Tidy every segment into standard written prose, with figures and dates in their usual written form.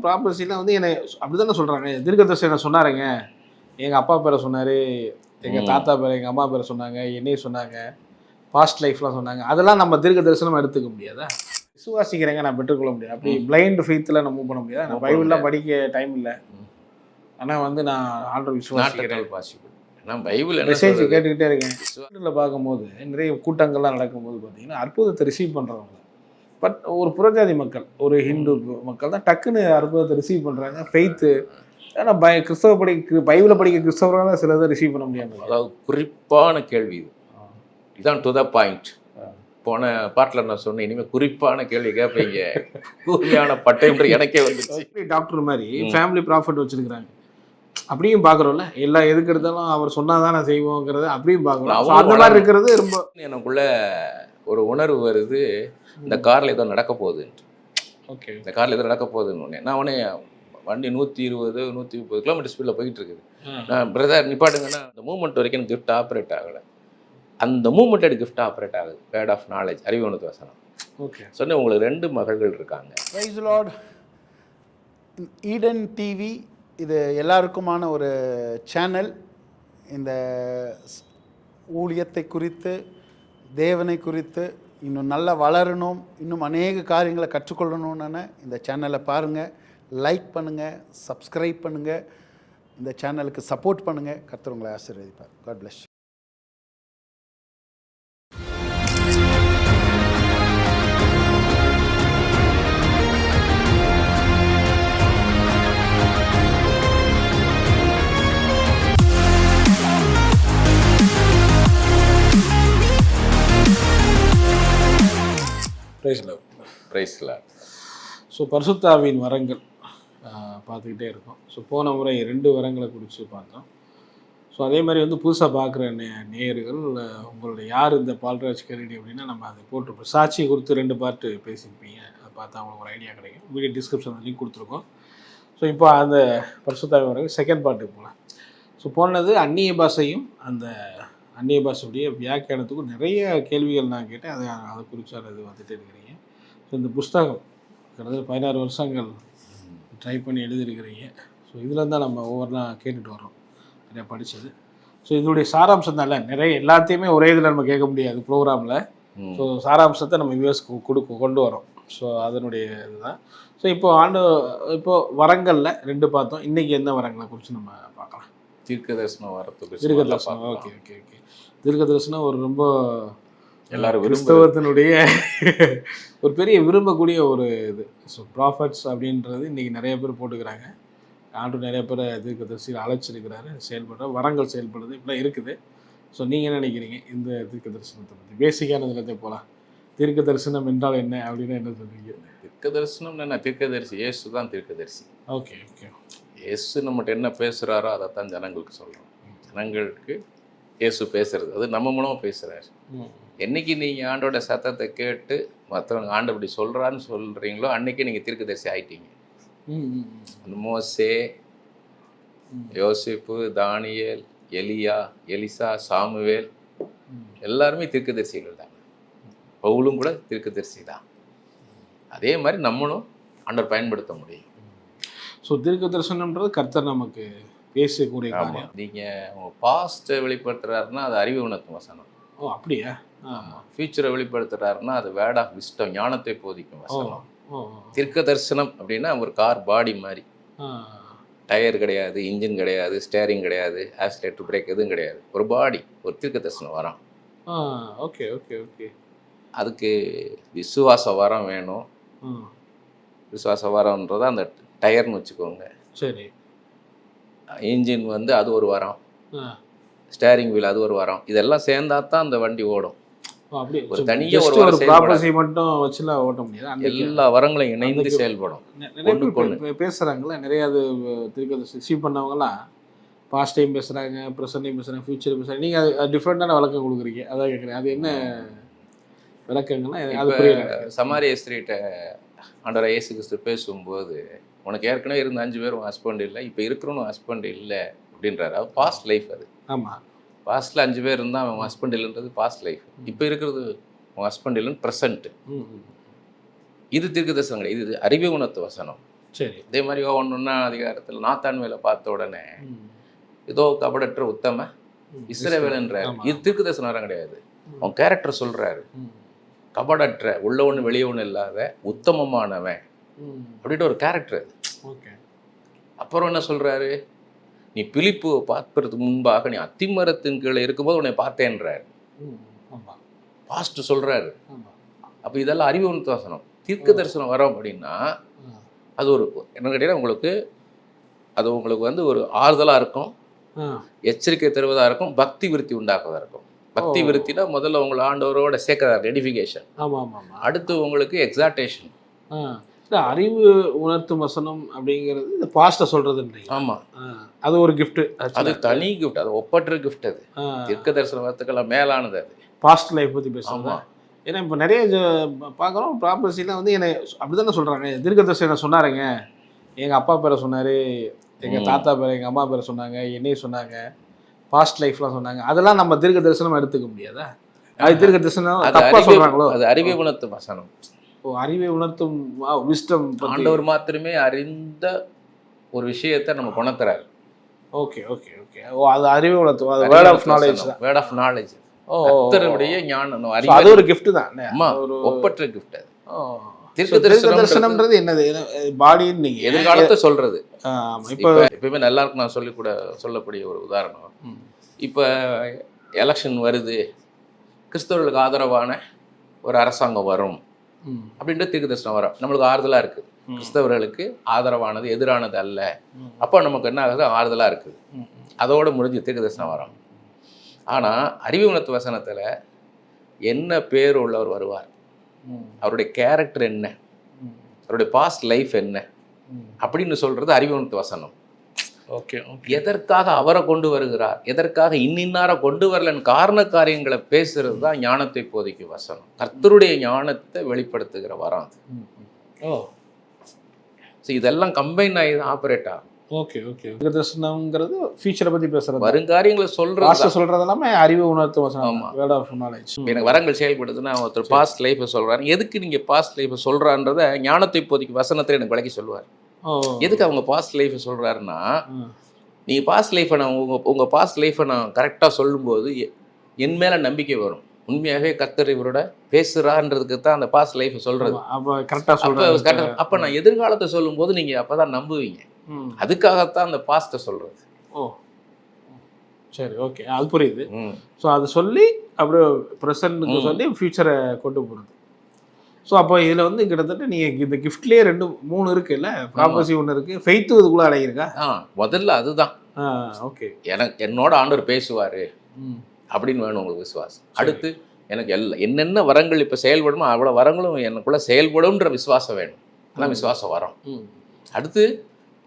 ப்ராப்பர்சிலாம் வந்து என்னை அப்படி தானே சொல்கிறாங்க. தீர்க்கதரிசனம் சொன்னாருங்க, எங்கள் அப்பா பேரை சொன்னார், எங்கள் தாத்தா பேரை, எங்கள் அம்மா பேரை சொன்னாங்க, என்னையும் சொன்னாங்க, பாஸ்ட் லைஃப்லாம் சொன்னாங்க. அதெல்லாம் நம்ம தீர்க்க தரிசனம் எடுத்துக்க முடியாதா? விசுவாசிக்கிறேங்க, நான் பெற்றுக்கொள்ள முடியாது. அப்படி பிளைண்ட் ஃபெய்த்தில் நான் மூவ் பண்ண முடியாது. நான் பைபிள்லாம் படிக்க டைம் இல்லை. ஆனால் வந்து நான் ஆண்டவர் விசுவாசிக்கிறேன். நான் பைபிள் மெசேஜ் கேட்டுக்கிட்டே இருக்கேன். வீட்டில் பார்க்கும்போது நிறைய கூட்டங்கள்லாம் நடக்கும்போது பார்த்தீங்கன்னா அற்புதத்தை ரிசீவ் பண்ணுறவங்க, பட் ஒரு புறஜாதி மக்கள், ஒரு ஹிந்து மக்கள் தான் டக்குன்னு அற்புதத்தை ரிசீவ் பண்ணுறாங்க. ஃபெய்த்து, ஆனால் கிறிஸ்தவ பைபிளை படிக்க கிறிஸ்தவரால் சிலதை ரிசீவ் பண்ண முடியாமல். அதாவது குறிப்பான கேள்வி இது, இதுதான் டு த பாயிண்ட். போன பாட்டில் நான் சொன்னேன், இனிமேல் குறிப்பான கேள்வி கேட்பீங்க, கூர்மையான பட்டை எனக்கே வந்துச்சு. டாக்டர் மாதிரி ஃபேமிலி ப்ராஃபிட் வச்சுருக்கிறாங்க, அப்படியும் பார்க்குறோம்ல. எல்லாம் எதுக்கு எடுத்தாலும் அவர் சொன்னால் தான் நான் செய்வோங்கிறத அப்படியும் பார்க்குறோம். அந்த மாதிரி இருக்கிறது ரொம்ப எனக்குள்ள ஒரு உணர்வு வருது, இந்த காரில் ஏதோ நடக்க போகுதுன்ட்டு. ஓகே, இந்த காரில் ஏதோ நடக்க போகுதுன்னு நான் உடனே வண்டி 120 130 கிலோமீட்டர் ஸ்பீடில் போயிட்டு இருக்குது. நான் பிரதர் நிப்பாட்டுங்கன்னா அந்த மூமெண்ட் வரைக்கும் எனக்கு கிஃப்ட் ஆப்ரேட் ஆகலை. அந்த மூமெண்ட் கிஃப்ட் ஆப்ரேட் ஆகுது. வேர்ட் ஆஃப் நாலேஜ், அறிவு உணர்வு வசனம். ஓகே, சொன்னேன், உங்களுக்கு 2 மகள்கள் இருக்காங்க. Praise the Lord. Eden TV இது எல்லாருக்குமான ஒரு சேனல். இந்த ஊழியத்தை குறித்து, தேவனை குறித்து இன்னும் நல்லா வளரணும், இன்னும் அநேக காரியங்களை கற்றுக்கொள்ளணும்னு இந்த சேனலை பாருங்கள், லைக் பண்ணுங்கள், சப்ஸ்கிரைப் பண்ணுங்கள், இந்த சேனலுக்கு சப்போர்ட் பண்ணுங்கள். கர்த்தர் உங்களை ஆசீர்வதிப்பார். God plus. பிரைஸ்ல. ஸோ பரிசுத்தாவின் வரங்கள் பார்த்துக்கிட்டே இருக்கோம். ஸோ போன முறை 2 வரங்களை குறித்து பார்த்தோம். ஸோ அதே மாதிரி வந்து புதுசாக பார்க்குற நேயர்கள், உங்களுடைய யார் இந்த பால்ராஜ் கெரடி அப்படின்னா நம்ம அதை போட்டிருப்போம். சாட்சியை கொடுத்து 2 பார்ட்டு பேசியிருப்பீங்க, அதை பார்த்தா அவங்களுக்கு ஒரு ஐடியா கிடைக்கும். வீடியோ டிஸ்கிரிப்ஷனில் லிங்க் கொடுத்துருக்கோம். ஸோ இப்போ அந்த பரிசுத்தாவின் வரங்கள் செகண்ட் பார்ட்டுக்கு போகலாம். ஸோ போனது அந்நிய பாஷையும் அந்த அந்நிய பாஷையுடைய வியாக்கியானத்துக்கும் நிறைய கேள்விகள் நான் கேட்டேன். அதை குறித்து அது வந்துட்டு இருக்கிறீங்க. ஸோ இந்த புஸ்தகம் கிட்டத்தட்ட 16 வருஷங்கள் ட்ரை பண்ணி எழுதியிருக்கிறீங்க. ஸோ இதில் தான் நம்ம ஒவ்வொருலாம் கேட்டுட்டு வரோம், நிறையா படித்தது. ஸோ இதனுடைய சாராம்சம் தான், இல்லை நிறைய எல்லாத்தையுமே ஒரே இதில் நம்ம கேட்க முடியாது ப்ரோக்ராமில். ஸோ சாராம்சத்தை நம்ம யூஎஸ்க்கு கொண்டு வரோம். ஸோ அதனுடைய இதுதான். ஸோ இப்போ வரங்களில் 2 பார்த்தோம். இன்றைக்கி எந்த வரங்களை குறித்து நம்ம பார்க்கலாம்? தீர்க்கதரிசனம் வரத்துக்கு. தீர்க்கதரிசனம், ஓகே ஓகே ஓகே. தீர்க்கதரிசனம் ஒரு ரொம்ப எல்லாரும் கிறிஸ்தவத்தினுடைய ஒரு பெரிய விரும்பக்கூடிய ஒரு இது. ஸோ ப்ராஃபட்ஸ் அப்படின்றது இன்றைக்கி நிறைய பேர் போட்டுக்கிறாங்க. ஆண்டு நிறைய பேர் தீர்க்கதரிசியில் அழைச்சிருக்கிறாரு, செயல்படுற வரங்கள் செயல்படுறது இப்படிலாம் இருக்குது. ஸோ நீங்கள் என்ன நினைக்கிறீங்க இந்த தீர்க்க தரிசனத்தை பற்றி? பேசிக்கான இதில் போகலாம். தீர்க்க தரிசனம் என்றால் என்ன அப்படின்னு என்ன சொல்றீங்க? தீர்க்க தரிசனம் என்ன? தீர்க்கதரிசி இயேசு தான் தீர்க்கதரிசி. Okay okay. இயேசு நம்மகிட்ட என்ன பேசுகிறாரோ அதை தான் ஜனங்களுக்கு சொல்கிறோம். ஜனங்களுக்கு இயேசு பேசுறது, அது நம்ம மூலமாக பேசுகிறாரு. என்னைக்கு நீங்கள் ஆண்டோட சத்தத்தை கேட்டு மற்றவங்க ஆண்டு அப்படி சொல்கிறான்னு சொல்கிறீங்களோ அன்றைக்கி நீங்கள் தீர்க்கதரிசி ஆகிட்டீங்க. மோசே, யோசிப்பு, தானியேல், எலியா, எலிசா, சாமுவேல் எல்லாருமே தீர்க்கதரிசிகள் தான். பவுலும் கூட தீர்க்கதரிசி தான். அதே மாதிரி நம்மளும் ஆண்டவர் பயன்படுத்த முடியும். ஸோ தீர்க்க தரிசனம்ன்றது கர்த்தர் நமக்கு பேசக்கூடிய காரியம். நீங்கள் உங்கள் பாஸ்ட்டை வெளிப்படுத்துகிறாருன்னா அது அறிவு உணர்த்தும் வசனம். ஓ அப்படியா? ஆமாம். ஃபியூச்சரை வெளிப்படுத்துகிறாருன்னா அது வேர்ட் ஆஃப் விஸ்டம், ஞானத்தை போதிக்கும் வசனம். தீர்க்க தரிசனம் அப்படின்னா ஒரு கார் பாடி மாதிரி. டயர் கிடையாது, இன்ஜின் கிடையாது, ஸ்டேரிங் கிடையாது, ஆக்சிலேட்டர், பிரேக் எதுவும் கிடையாது. ஒரு பாடி, ஒரு தீர்க்க தரிசனம் வரம். Okay okay okay. அதுக்கு விசுவாச வரம் வேணும். விசுவாச வரம்ன்றதை அந்த டயர்னு வச்சுக்கோங்க. சரி. இன்ஜின் வந்து அது ஒரு வரம், ஸ்டேரிங் வீல் அது ஒரு வரம். இதெல்லாம் சேர்ந்தா தான் அந்த வண்டி ஓடும். அப்படி ஒரு தனியாக ஒரு ப்ராப்பர்ட்டி மட்டும் வச்சுலாம் ஓட்ட முடியாது. எல்லா வரங்களும் இணைந்து செயல்படும். பேசுகிறாங்களே நிறைய அது திருக்க ரிசீவ் பண்ணவங்கலாம் பாஸ்ட் டைம் பேசுகிறாங்க, ப்ரெசன்ட் டைம் பேசுகிறாங்க, ஃபியூச்சர் பேசுகிறாங்க. நீங்கள் அது டிஃப்ரெண்ட்டான விளக்கம் கொடுக்குறீங்க. அதான் கேட்குறேன், அது என்ன விளக்கங்கள்லாம் அது புரியல. சமாரிய ஸ்ட்ரீட்டை ஆண்டவர் இயேசு கிறிஸ்து பேசும்போது, உனக்கு ஏற்கனவே இருந்த 5 பேர் உன் ஹஸ்பண்ட் இல்லை, இப்போ இருக்கிறவனும் ஹஸ்பண்ட் இல்லை அப்படின்றாரு. அது பாஸ்ட் லைஃப். அது ஆமாம். பாஸ்ட்டில் 5 பேர் இருந்தால் அவன் ஹஸ்பண்ட் இல்லைன்றது பாஸ்ட் லைஃப். இப்போ இருக்கிறது உன் ஹஸ்பண்ட் இல்லைன்னு ப்ரெசண்ட்டு. இது தீர்க்க தரிசனம் கிடையாது, இது அறிவு உணர்த்து வசனம். சரி. இதே மாதிரி யோவான் 1ஆம் அதிகாரத்தில் நாத்தான்வேலை பார்த்த உடனே ஏதோ கபடற்ற உத்தம இஸ்ரவேலன்றார். இது தீர்க்கதரிசன வரம் கிடையாது, அவன் கேரக்டர் சொல்றாரு. கபடற்ற, உள்ள ஒன்று வெளியே ஒன்று இல்லாத உத்தமமானவன் அப்படின்ட்டு ஒரு கேரக்டர் அது. அப்புறம் என்ன சொல்றாரு, நீ பிலிப்பு பார்ப்பதற்கு முன்பாக நீ அத்திமரத்தின் கீழே இருக்கும்போது உன்னை பார்த்தேன்றாரு. பாஸ்ட் சொல்றாரு. அப்போ இதெல்லாம் அறிவு உணர்த்துவசனம். தீர்க்க தரிசனம் வரோம் அப்படின்னா அது ஒரு என்ன கேட்டீங்கன்னா உங்களுக்கு அது உங்களுக்கு வந்து ஒரு ஆறுதலாக இருக்கும், எச்சரிக்கை தருவதாக இருக்கும், பக்தி விருத்தி உண்டாக்குவதாக இருக்கும். பக்தி விருத்தினா முதல்ல உங்களை ஆண்டவரோட சேர்க்கறதா எடிஃபிகேஷன். அடுத்து உங்களுக்கு எக்ஸால்டேஷன். அறிவு உணர்த்தும் வசனம் அப்படிங்கிறது இந்த பாஸ்ட்டை சொல்றது. ஆமாம், அது ஒரு கிஃப்ட், அது தனி கிஃப்ட், அது ஒப்பற்ற கிஃப்ட். அது தீர்க்க தரிசன வரத்துக்கெல்லாம் மேலானது. அது பாஸ்ட் லைஃப் பற்றி பேசுவாங்க. ஏன்னா இப்போ நிறைய பார்க்குறோம் ப்ராப்பர்சிலாம் வந்து என்னை அப்படி தானே சொல்கிறாங்க. தீர்க்கதரிசனம் என்ன சொன்னாருங்க, எங்கள் அப்பா பேரை சொன்னார், எங்கள் தாத்தா பேரை, எங்கள் அம்மா பேரை சொன்னாங்க, என்னையும் சொன்னாங்க, பாஸ்ட் லைஃப்லாம் சொன்னாங்க. அதெல்லாம் நம்ம தீர்க்க தரிசனம் எடுத்துக்க முடியாதா? அது தீர்க்க தரிசனம் தப்பாக சொல்கிறாங்களோ? அது அறிவை உணர்த்தும் வசனம். அறிவை உணர்த்தும் விஸ்டம். ஆண்டவர் மாத்திரமே அறிந்த ஒரு விஷயத்தை நம்ம கொணத்துறாரு. Okay okay okay. ஓ, அது அறிவை உணர்த்தும். அது word of knowledge. Word of knowledge. கர்த்தருடைய ஞானம். அது ஒரு gift தான். ஒரு ஒப்பற்ற gift அது. தீர்க்கதரிசனம்ன்றது என்னது? பாடின்னு நீங்க எதிர்காலத்தை சொல்றது. இப்போ எப்பவுமே நல்லா இருக்கும். நான் சொல்லக்கூடிய ஒரு உதாரணம், இப்போ எலெக்ஷன் வருது, கிறிஸ்தவர்களுக்கு ஆதரவான ஒரு அரசாங்கம் வரும் அப்படின்ட்டு தீர்க்கதரிசனம் வரும். நம்மளுக்கு ஆறுதலா இருக்கு, கிறிஸ்தவர்களுக்கு ஆதரவானது எதிரானது அல்ல. அப்போ நமக்கு என்ன ஆகுது, ஆறுதலா இருக்குது. அதோட முடிஞ்சு தீர்க்கதரிசனம் வரும். ஆனால் அறிவு உணர்த்து வசனத்தில் என்ன பேர் உள்ளவர் வருவார், அவருடைய கேரக்டர் என்ன, அவருடைய பாஸ்ட் லைஃப் என்ன அப்படின்னு சொல்கிறது அறிவு உணர்த்து வசனம். ஓகே. எதற்காக அவரை கொண்டு வருகிறார், எதற்காக இன்னின்னாரை கொண்டு வரலன்னு காரண காரியங்களை பேசுறது தான் ஞானத்தை போதிக்கும் வசனம். கர்த்தருடைய ஞானத்தை வெளிப்படுத்துகிற வரம். ஸோ இதெல்லாம் கம்பைன் ஆகி ஆப்ரேட் ஆகும். Okay okay. தீர்க்கதரிசனம்ங்கிறது ஃபியூச்சரை பற்றி பேசுறது, வருங்காரியங்களை சொல்றது எல்லாமே அறிவு உணர்த்து வசனம். Word of knowledge. எனக்கு வரங்கள் செயல்படுதுன்னா ஒருத்தர் பாஸ்ட் லைஃப்பை சொல்றாரு, எதுக்கு நீங்க பாஸ்ட் லைஃப்பை சொல்றான்றத ஞானத்தை இப்போதைக்கு வசனத்தை எனக்கு விளக்கி சொல்லுவார். எதுக்கு அவங்க பாஸ்ட் லைஃப்பை சொல்றாருன்னா, நீங்க பாஸ்ட் லைஃப்பை நான் உங்க பாஸ்ட் லைஃப்பை நான் கரெக்டாக சொல்லும்போது என் மேல நம்பிக்கை வரும். உண்மையாகவே கர்த்தர் இவரோட பேசுறான்றதுக்கு தான் அந்த பாஸ்ட் லைஃப்பை சொல்றது. அப்போ நான் எதிர்காலத்தை சொல்லும்போது நீங்க அப்பதான் நம்புவீங்க. அதுக்காகத்தான் அந்த பாஸ்ட்டை சொல்றது. ஓ சரி, ஓகே, அது புரியுது. ஸோ அதை சொல்லி அப்படியே ப்ரெசன்ட்டுக்கு சொல்லி ஃபியூச்சரை கொண்டு போகிறது. ஸோ அப்போ இதில் வந்து கிட்டத்தட்ட நீங்கள் இந்த கிஃப்ட்லேயே 2-3 இருக்குல்ல, ப்ராப்பர்சி ஒன்று இருக்குது, ஃபெய்த்து இதுக்குள்ளே அடங்கியிருக்கா? முதல்ல அதுதான். ஓகே, என்னோட ஆண்டவர் பேசுவார் அப்படின்னு வேணும் உங்களுக்கு விசுவாசம். அடுத்து எனக்கு என்னென்ன வரங்கள் இப்போ செயல்படுமோ அவ்வளோ வரங்களும் எனக்குள்ளே செயல்படும்ன்ற விசுவாசம் வேணும். அதான் விசுவாசம் வரும். அடுத்து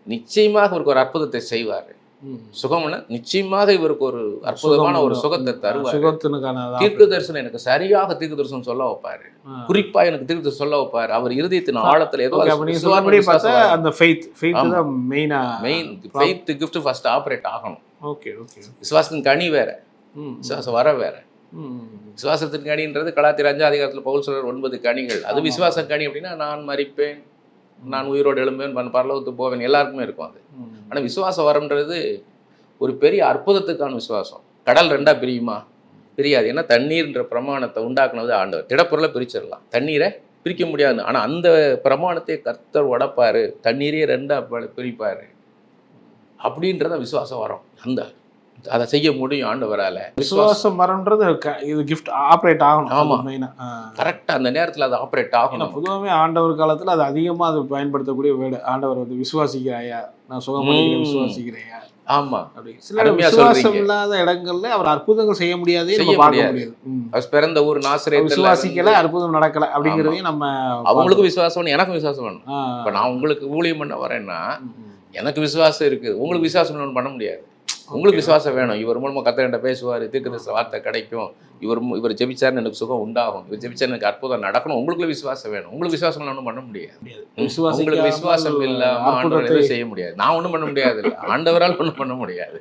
நிச்சயமாக இவருக்கு ஒரு அற்புதத்தை செய்வார். சுகம்னா நிச்சயமாக இவருக்கு ஒரு அற்புதமான ஒரு சுகத்தை தருவார். தீர்க்க தரிசனம் எனக்கு சரியாக தீர்க்க தரிசனம் சொல்ல வைப்பாரு, குறிப்பா எனக்கு தீர்க்க தரிசனம் சொல்ல வைப்பாரு. அவர் இருதயத்தின் ஆழத்துல ஏதோ அந்த ஃபெய்த் தான் main faith gift first operate ஆகணும். Okay okay. விசுவாசத்தின் கனி வேற, விசுவாசம் வர வேற. விசுவாசத்தின் கனின்றது கலாத்தியர் 5ஆம் அதிகாரத்தில் பவுல் சொல்றார் 9 கனிகள். அது விசுவாச கனி அப்படின்னா நான் மரிப்பேன், நான் உயிரோடு எழும்பேன், பரலோகத்துக்கு போவேன், எல்லாருக்குமே இருக்கும் அது. ஆனால் விசுவாசம் வரம்ன்றது ஒரு பெரிய அற்புதத்துக்கான விசுவாசம். கடல் 2ஆ பிரியுமா? பிரியாது. ஏன்னா தண்ணீர்ன்ற பிரமாணத்தை உண்டாக்குனது ஆண்டவர். திடப்பொருளை பிரிச்சிடலாம், தண்ணீரை பிரிக்க முடியாது. ஆனால் அந்த பிரமாணத்தை கர்த்தர் உடைப்பாரு, தண்ணீரே 2ஆ பிரிப்பாரு. அப்படின்றத விசுவாசம் வரும். அதை செய்ய முடியும் ஆண்டவரால. விசுவாசம் வரன்றது இது கிஃப்ட் ஆப்ரேட் ஆகணும். ஆமாம், கரெக்டாக அந்த நேரத்தில் அது ஆப்ரேட் ஆகணும். பொதுவாகவே ஆண்டவர் காலத்தில் அது அதிகமாக அது பயன்படுத்தக்கூடிய வேர்டு. ஆண்டவர் வந்து விசுவாசிக்கிறாயா, நான் சுகமளிக்கிறேன் விசுவாசிக்கிறையா. ஆமா, அப்படி சில விசுவாசம் இல்லாத இடங்கள்ல அவர் அற்புதங்கள் செய்ய முடியாது. அவர் பிறந்த ஊர் நாசரேத், விசுவாசிக்கல, அற்புதம் நடக்கல அப்படிங்கிறதையும் நம்ம அவங்களுக்கும் விசுவாசம் வேணும், எனக்கும் விசுவாசம் வேணும். இப்போ நான் உங்களுக்கு ஊழியம் பண்ண வரேன்னா எனக்கு விசுவாசம் இருக்குது, உங்களுக்கு விசுவாசம் ஒன்றும் பண்ண முடியாது. உங்களுக்கு விசுவாசம் வேணும். இவர் மூலமாக கர்த்தர்கிட்ட பேசுவார், தீர்க்கதரிசன வார்த்தை கிடைக்கும், இவர் ஜெபிச்சாருன்னு எனக்கு சுகம் உண்டாகும், இவர் ஜெபிச்சாரு எனக்கு அற்புதம் நடக்கணும். உங்களுக்கு விசுவாசம் வேணும். உங்களுக்கு விசுவாசம் ஒன்றும் பண்ண முடியாது. உங்களுக்கு விசுவாசம் இல்லாமல் ஆண்டவரால் செய்ய முடியாது. நான் ஒன்றும் பண்ண முடியாது, இல்லை ஆண்டவரால் ஒன்றும் பண்ண முடியாது.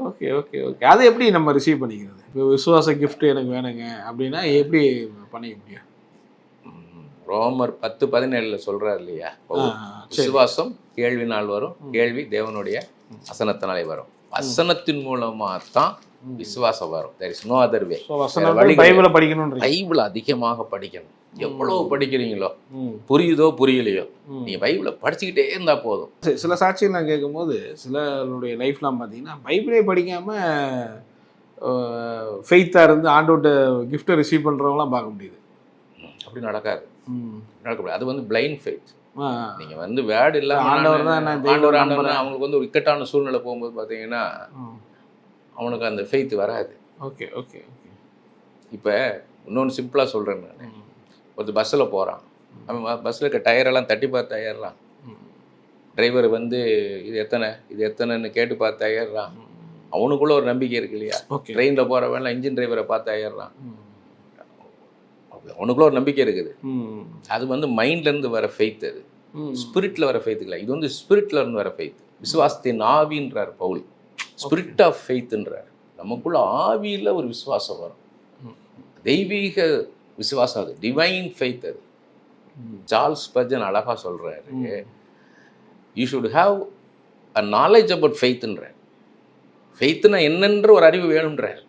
Okay okay okay. அதை எப்படி நம்ம ரிசீவ் பண்ணிக்கிறது? இப்போ விசுவாச கிஃப்ட் எனக்கு வேணுங்க அப்படின்னா எப்படி பண்ணிக்க முடியும்? ரோமர் 10:17 சொல்றாரு இல்லையா, விசுவாசம் கேள்வினால் வரும், கேள்வி தேவனுடைய வசனத்தினாலே வரும். வசனத்தின் மூலமா தான் விசுவாசம் வரும். there is no other way. பைபிளை படிக்கணும், பைபிள் அதிகமாக படிக்கணும். எவ்வளவு படிக்கிறீங்களோ, புரியுதோ புரியலையோ, நீங்க பைபிளை படிச்சுக்கிட்டே இருந்தா போதும். சில சாட்சிகள் நான் கேட்கும்போது சிலருடைய லைஃப்லாம் பார்த்தீங்கன்னா பைபிளே படிக்காம ஃபெய்த்தாக இருந்து ஆண்டோட கிஃப்ட்டை ரிசீவ் பண்ணுறவங்களாம் பார்க்க முடியுது. அப்படி நடக்காது. நடக்கக்கூடாது. அது வந்து பிளைண்ட் ஃபெய்த். நீங்கள் வந்து வேர்டு இல்லாமல் ஆண்டவர் அவங்களுக்கு ஒரு இக்கட்டான சூழ்நிலை போகும்போது பார்த்தீங்கன்னா அவனுக்கு அந்த ஃபெய்த் வராது. Okay okay okay. இப்போ இன்னொன்று சிம்பிளாக சொல்கிறேன், நான் ஒருத்தர் பஸ்ஸில் போகிறான், அவன் பஸ்ஸில் இருக்க டயரெல்லாம் தட்டி பார்த்து ஏறுறான். டிரைவர் வந்து இது எத்தனைன்னு கேட்டு பார்த்து ஏறுறான். அவனுக்குள்ள ஒரு நம்பிக்கை இருக்கு இல்லையா, ட்ரெயினில் போகிறவன் இன்ஜின் டிரைவரை பார்த்து ஏறுறான், அவனுக்குள்ள ஒரு நம்பிக்கை இருக்குது. அது வந்து மைண்ட்லேருந்து வர ஃபெய்த், அது ஸ்பிரிட்டில் வர ஃபெய்த் இல்லை. இது வந்து ஸ்பிரிட்ல இருந்து வர ஃபெய்த். விசுவாசத்தின் ஆவின்றார் பவுல், ஸ்பிரிட் ஆஃப் ஃபெய்த்ன்றார். நமக்குள்ள ஆவியில் ஒரு விசுவாசம் வரும், தெய்வீக விசுவாசம், அது டிவைன் ஃபெய்த். அது சார்ல்ஸ் ஸ்பர்ஜன் அழகாக சொல்கிறாரு, you should have a knowledge about ஃபெய்த்ன்றார். ஃபெய்த்னா என்னன்ற ஒரு அறிவு வேணுன்றார்.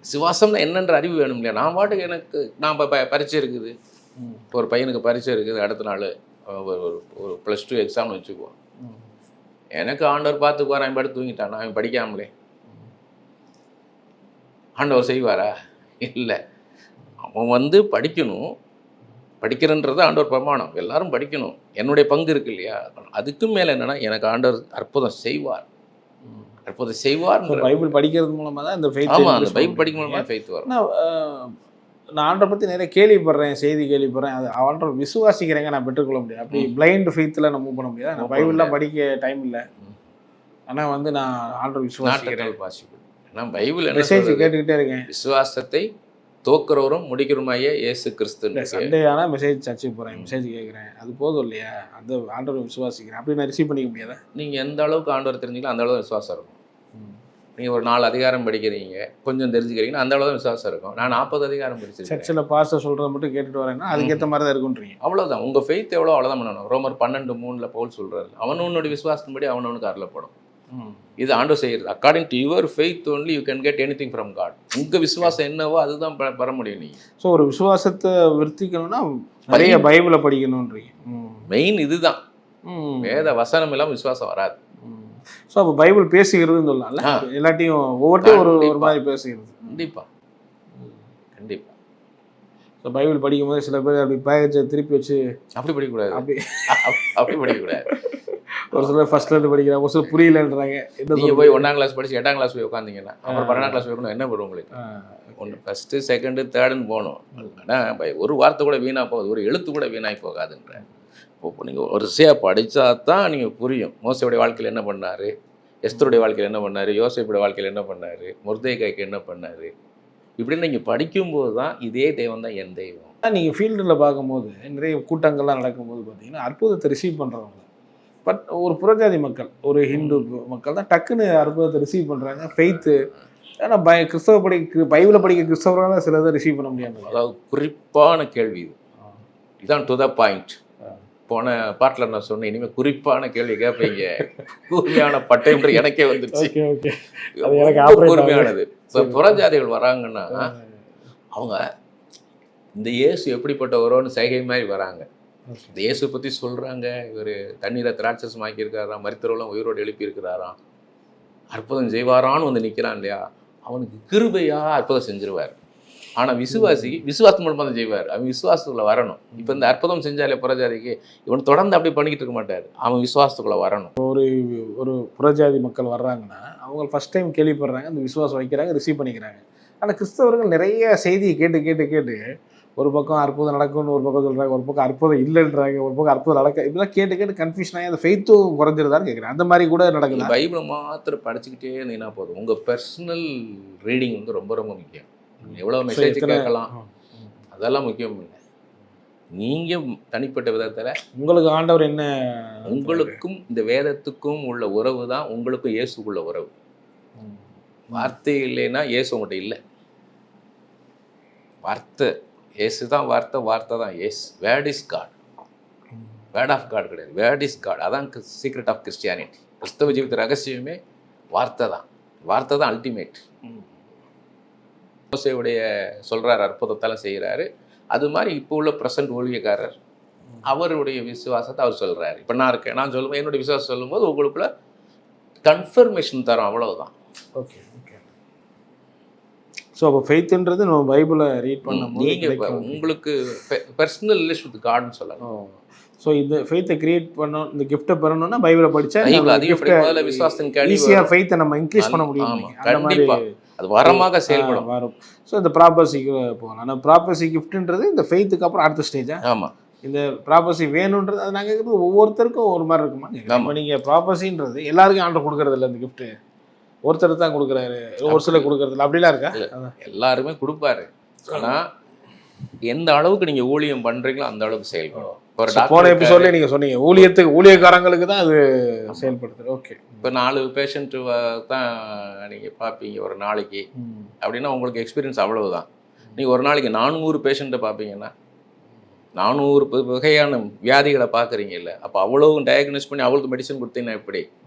விசுவாசம்னா என்னன்ற அறிவு வேணும் இல்லையா. நான் பாட்டுக்கு எனக்கு நான் பரீட்சை இருக்குது, ஒரு பையனுக்கு பரீட்சை இருக்குது, அடுத்த நாள் ஒரு +2 எக்ஸாம்னு வச்சுக்குவோம். எனக்கு ஆண்டவர் பார்த்துக்குவார், அவன் படுத்து தூங்கிட்டான், அவன் படிக்காமலே ஆண்டவர் செய்வாரா? இல்லை. அவன் வந்து படிக்கணும், படிக்கிறன்றது ஆண்டவர் பிரமாணம், எல்லாரும் படிக்கணும், என்னுடைய பங்கு இருக்கு இல்லையா. அதுக்கும் மேலே என்னென்னா எனக்கு ஆண்டவர் அற்புதம் செய்வார், அற்புதம் செய்வார். பைபிள் படிக்கிறது மூலமாக தான் இந்த ஃபெய்த். ஆமாம், அந்த பைபிள் படிக்கும் மூலமாக ஃபெய்த் வரும். நான் ஆண்டரை பற்றி நிறைய கேள்விப்படுறேன், செய்தி கேள்விப்படுறேன், அது ஆண்டரை விசுவாசிக்கிறேங்க, நான் பெற்றுக்கொள்ள முடியாது. அப்படி பிளைண்ட் ஃபெய்த்தில் நான் மூவ் பண்ண முடியாது. நான் பைபிள்லாம் படிக்க டைம் இல்லை, ஆனால் வந்து நான் ஆண்டரை விசுவாசிக்கிறேன். ஏன்னா பைபிள் மெசேஜ் கேட்டுக்கிட்டே இருக்கேன், விசுவாசத்தை தோக்குறவரும் முடிக்கிறமாயே இயேசு கிறிஸ்து. சண்டே ஆனால் மெசேஜ் சர்ச்சுக்கு போகிறேன், மெசேஜ் கேட்குறேன், அது போதும் இல்லையா. அந்த ஆண்டரை விசுவாசிக்கிறேன், அப்படி நான் ரிசீவ் பண்ணிக்க முடியாதா? நீங்கள் எந்த அளவுக்கு ஆண்டவர் தெரிஞ்சிக்கலாம் அந்த அளவுக்கு விசுவாசம் இருக்கும். நீங்கள் ஒரு 4 அதிகாரம் படிக்கிறீங்க, கொஞ்சம் தெரிஞ்சுக்கிறீங்கன்னா அந்த அளவு விசுவாசம் இருக்கும். நான் 40 அதிகாரம் படிச்சிருக்கேன், சர்ச்சில் பாஸ்டர் சொல்கிறத மட்டும் கேட்டுட்டு வரேன்னா அதுக்கேற்ற மாதிரி தான் இருக்குன்றீங்க. அவ்வளோதான். உங்கள் ஃபெய்த் எவ்வளோ அவ்வளோதான் பண்ணணும். ரோமர் 12:3 பவுல் சொல்கிறாரு, அவனவனுடைய விசுவாசத்தின்படி அவனவனுக்கு அருளப்படும். இது ஆண்டவர் செய்கிறது. According to your faith only you can get anything from God. உங்கள் விசுவாசம் என்னவோ அதுதான் பெற முடியும் நீங்கள். ஸோ ஒரு விசுவாசத்தை விருத்திக்கணும்னா நிறைய பைபிளை படிக்கணுன்றீங்க. மெயின் இதுதான். வேத வசனம் எல்லாம் விசுவாசம் வராது. ஸோ அப்போ பைபிள் பேசுகிறதுன்னு சொல்லலாம்ல, எல்லாத்தையும் ஒவ்வொருத்தையும் ஒரு மாதிரி பேசுகிறது. கண்டிப்பாக கண்டிப்பாக. ஸோ பைபிள் படிக்கும்போது சில பேர் அப்படி பேக்கேஜை திருப்பி வச்சு அப்படி படிக்கக்கூடாது, அப்படி படிக்கக்கூடாது. ஒரு சிலர் ஃபர்ஸ்ட்லேருந்து படிக்கிறாங்க, ஒரு சிலர் புரியலன்றாங்க. நீங்கள் போய் 1ஆம் கிளாஸ் படிச்சு 8ஆம் கிளாஸ் போய் உட்காந்திங்கன்னா அப்புறம் 12ஆம் கிளாஸ் போய் என்ன பண்ணுவோம் உங்களுக்கு? ஒன்று ஃபஸ்ட்டு செகண்டு தேர்டுன்னு போகணும். ஆனால் ஒரு வார்த்தை கூட வீணாக போகுது, ஒரு எழுத்து கூட வீணாகி போகாதுன்ற. இப்போ நீங்கள் வரிசையாக படித்தா தான் நீங்கள் புரியும். மோசையுடைய வாழ்க்கையில் என்ன பண்ணார், எஸ்தருடைய வாழ்க்கையில் என்ன பண்ணார், யோசேப்புடைய வாழ்க்கையில் என்ன பண்ணார், மொர்தெகாய்க்கு என்ன பண்ணார், இப்படின்னு நீங்கள் படிக்கும்போது தான் இதே தெய்வம் தான் என் தெய்வம். நீங்கள் ஃபீல்டில் பார்க்கும்போது நிறைய கூட்டங்கள்லாம் நடக்கும்போது பார்த்தீங்கன்னா அற்புதத்தை ரிசீவ் பண்ணுறவங்க, பட் ஒரு புறஜாதி மக்கள், ஒரு ஹிந்து மக்கள் தான் டக்குன்னு அற்புதத்தை ரிசீவ் பண்ணுறாங்க. ஃபெய்த்து ஆனால் கிறிஸ்தவ பைபிளை படிக்க கிறிஸ்தவரால் சிலதை ரிசீவ் பண்ண முடியாது. அதாவது குறிப்பான கேள்வி இது, இதுதான் டு த பாயிண்ட். போன பாட்டில் நான் சொன்னேன், இனிமேல் குறிப்பான கேள்வி கேட்பீங்க, கூர்மையான பட்டயம் எனக்கே வந்துருச்சு. கூர்மையானது. இப்போ புறஜாதிகள் வராங்கன்னா அவங்க இந்த இயேசு எப்படிப்பட்டவரோன்னு சைகை மாதிரி வராங்க. இந்த இயேசு பற்றி சொல்கிறாங்க, இவர் தண்ணீரை திராட்சசமாக்கி இருக்கிறாராம், மரித்தவர்களும் உயிரோடு எழுப்பியிருக்கிறாராம், அற்புதம் செய்வாரான்னு வந்து நிற்கிறான் இல்லையா. அவனுக்கு கிருபையா அற்புதம் செஞ்சிருவார். ஆனால் விசுவாசம் மூலமாக தான் செய்வார். அவன் விசுவாசத்துக்குள்ளே வரணும். இப்போ இந்த அற்புதம் செஞ்சாலே புறஜாதிக்கு இவன் தொடர்ந்து அப்படி பண்ணிக்கிட்டு இருக்க மாட்டார், அவன் விசுவாசத்துக்குள்ளே வரணும். ஒரு புறஜாதி மக்கள் வர்றாங்கன்னா அவங்க ஃபஸ்ட் டைம் கேள்விப்படுறாங்க, அந்த விசுவாசம் வைக்கிறாங்க, ரிசீவ் பண்ணிக்கிறாங்க. ஆனால் கிறிஸ்தவர்கள் நிறைய செய்தியை கேட்டு கேட்டு கேட்டு ஒரு பக்கம் அற்புதம் நடக்கும்னு ஒரு பக்கம் சொல்கிறாங்க, ஒரு பக்கம் அற்புதம் இல்லைன்றாங்க, ஒரு பக்கம் அற்புதம் நடக்க, இப்படிலாம் கேட்டு கேட்டு கன்ஃபியூஷன் ஆகி அந்த ஃபெய்த்தும் குறைஞ்சிருதான்னு கேட்குறேன். அந்த மாதிரி கூட நடக்குது. பைபிளை மாத்திரம் படிச்சுக்கிட்டே இருந்தீங்கன்னா போதும். உங்கள் பர்சனல் ரீடிங் வந்து ரொம்ப ரொம்ப முக்கியம். எவ்வளோ மெசேஜ் கேட்கலாம் அதெல்லாம் முக்கியம் இல்லை. நீங்கள் தனிப்பட்ட விதத்தில் உங்களுக்கு ஆண்டவர் என்ன, உங்களுக்கும் இந்த வேதத்துக்கும் உள்ள உறவு தான் உங்களுக்கும் இயேசுக்குள்ள உறவு. வார்த்தை இல்லைன்னா இயேசு உங்கள்கிட்ட இல்லை. வார்த்தை இயேசு தான் வார்த்தை, வார்த்தை தான் இயேசு. Word is God, word of God கிடையாது, வேர்ட் இஸ் காட். அதான் சீக்ரெட் ஆஃப் கிறிஸ்டியானிட்டி. கிறிஸ்தவ ஜீவித்த ரகசியமே வார்த்தை தான், வார்த்தை தான் அல்டிமேட். மோசேவுடைய சொல்கிறார், அற்புதத்தெல்லாம் செய்கிறாரு. அது மாதிரி இப்போ உள்ள ப்ரெசன்ட் ஊழியக்காரர் அவருடைய விசுவாசத்தை அவர் சொல்கிறாரு. இப்போ நான் இருக்கேன், நான் சொல்லுவேன், என்னுடைய விசுவாசம் சொல்லும்போது உங்களுக்குள்ள கன்ஃபர்மேஷன் தரோம், அவ்வளவுதான். Okay okay. ஸோ அப்போ ஃபெய்த்ன்றது நம்ம பைபிளை ரீட் பண்ணும்போது நீங்கள் உங்களுக்கு பர்சனல் ரிலேஷன் வித் காட்னு சொல்லலாம். ஸோ இந்த ஃபெய்த்தை கிரியேட் பண்ணணும், இந்த கிஃப்ட்டை பெறணும்னா பைபிளை படித்தா விசுவாசத்தின் ஈஸியாக ஃபெய்த்தை நம்ம இன்க்ரீஸ் பண்ண முடியும். கண்டிப்பாக அது வரமாக செயல்படும், வரும். ஸோ இந்த ப்ராப்பர்சிக்கு போகலாம். ஆனால் ப்ராப்பர்சி கிஃப்ட்ன்றது இந்த ஃபெய்த்துக்கு அப்புறம் அடுத்த ஸ்டேஜா? ஆமாம். இந்த ப்ராப்பர்சி வேணுன்றது அது நாங்கள் இருக்கிறது ஒவ்வொருத்தருக்கும் ஒரு மாதிரி இருக்குமா? இப்போ நீங்கள் ப்ராப்பர்சின்றது எல்லாருக்கும் ஆர்டர் கொடுக்கறது இல்லை. இந்த கிஃப்ட்டு ஒருத்தர் தான் கொடுக்குறாரு, ஒரு சிலர் கொடுக்கறது இல்லை, அப்படிலாம் இருக்கா? எல்லாருமே கொடுப்பாரு. ஆனால் எந்த அளவுக்கு நீங்கள் ஊழியம் பண்ணுறீங்களோ அந்த அளவுக்கு செயல்படும். போன எபிசோட்ல நீங்கள் சொன்னீங்க ஊழியக்காரங்களுக்கு தான் அது செயல்படுத்துது. ஓகே. இப்போ 4 பேஷண்ட்டு தான் நீங்கள் பார்ப்பீங்க ஒரு நாளைக்கு அப்படின்னா உங்களுக்கு எக்ஸ்பீரியன்ஸ் அவ்வளவுதான். நீங்கள் ஒரு நாளைக்கு 400 பேஷண்ட்டை பார்ப்பீங்கன்னா 400 வகையான வியாதிகளை பார்க்குறீங்கல்ல, அப்போ அவ்வளவு டயக்னோஸ் பண்ணி அவளுக்கு மெடிசன் கொடுத்தீங்கன்னா எப்படி?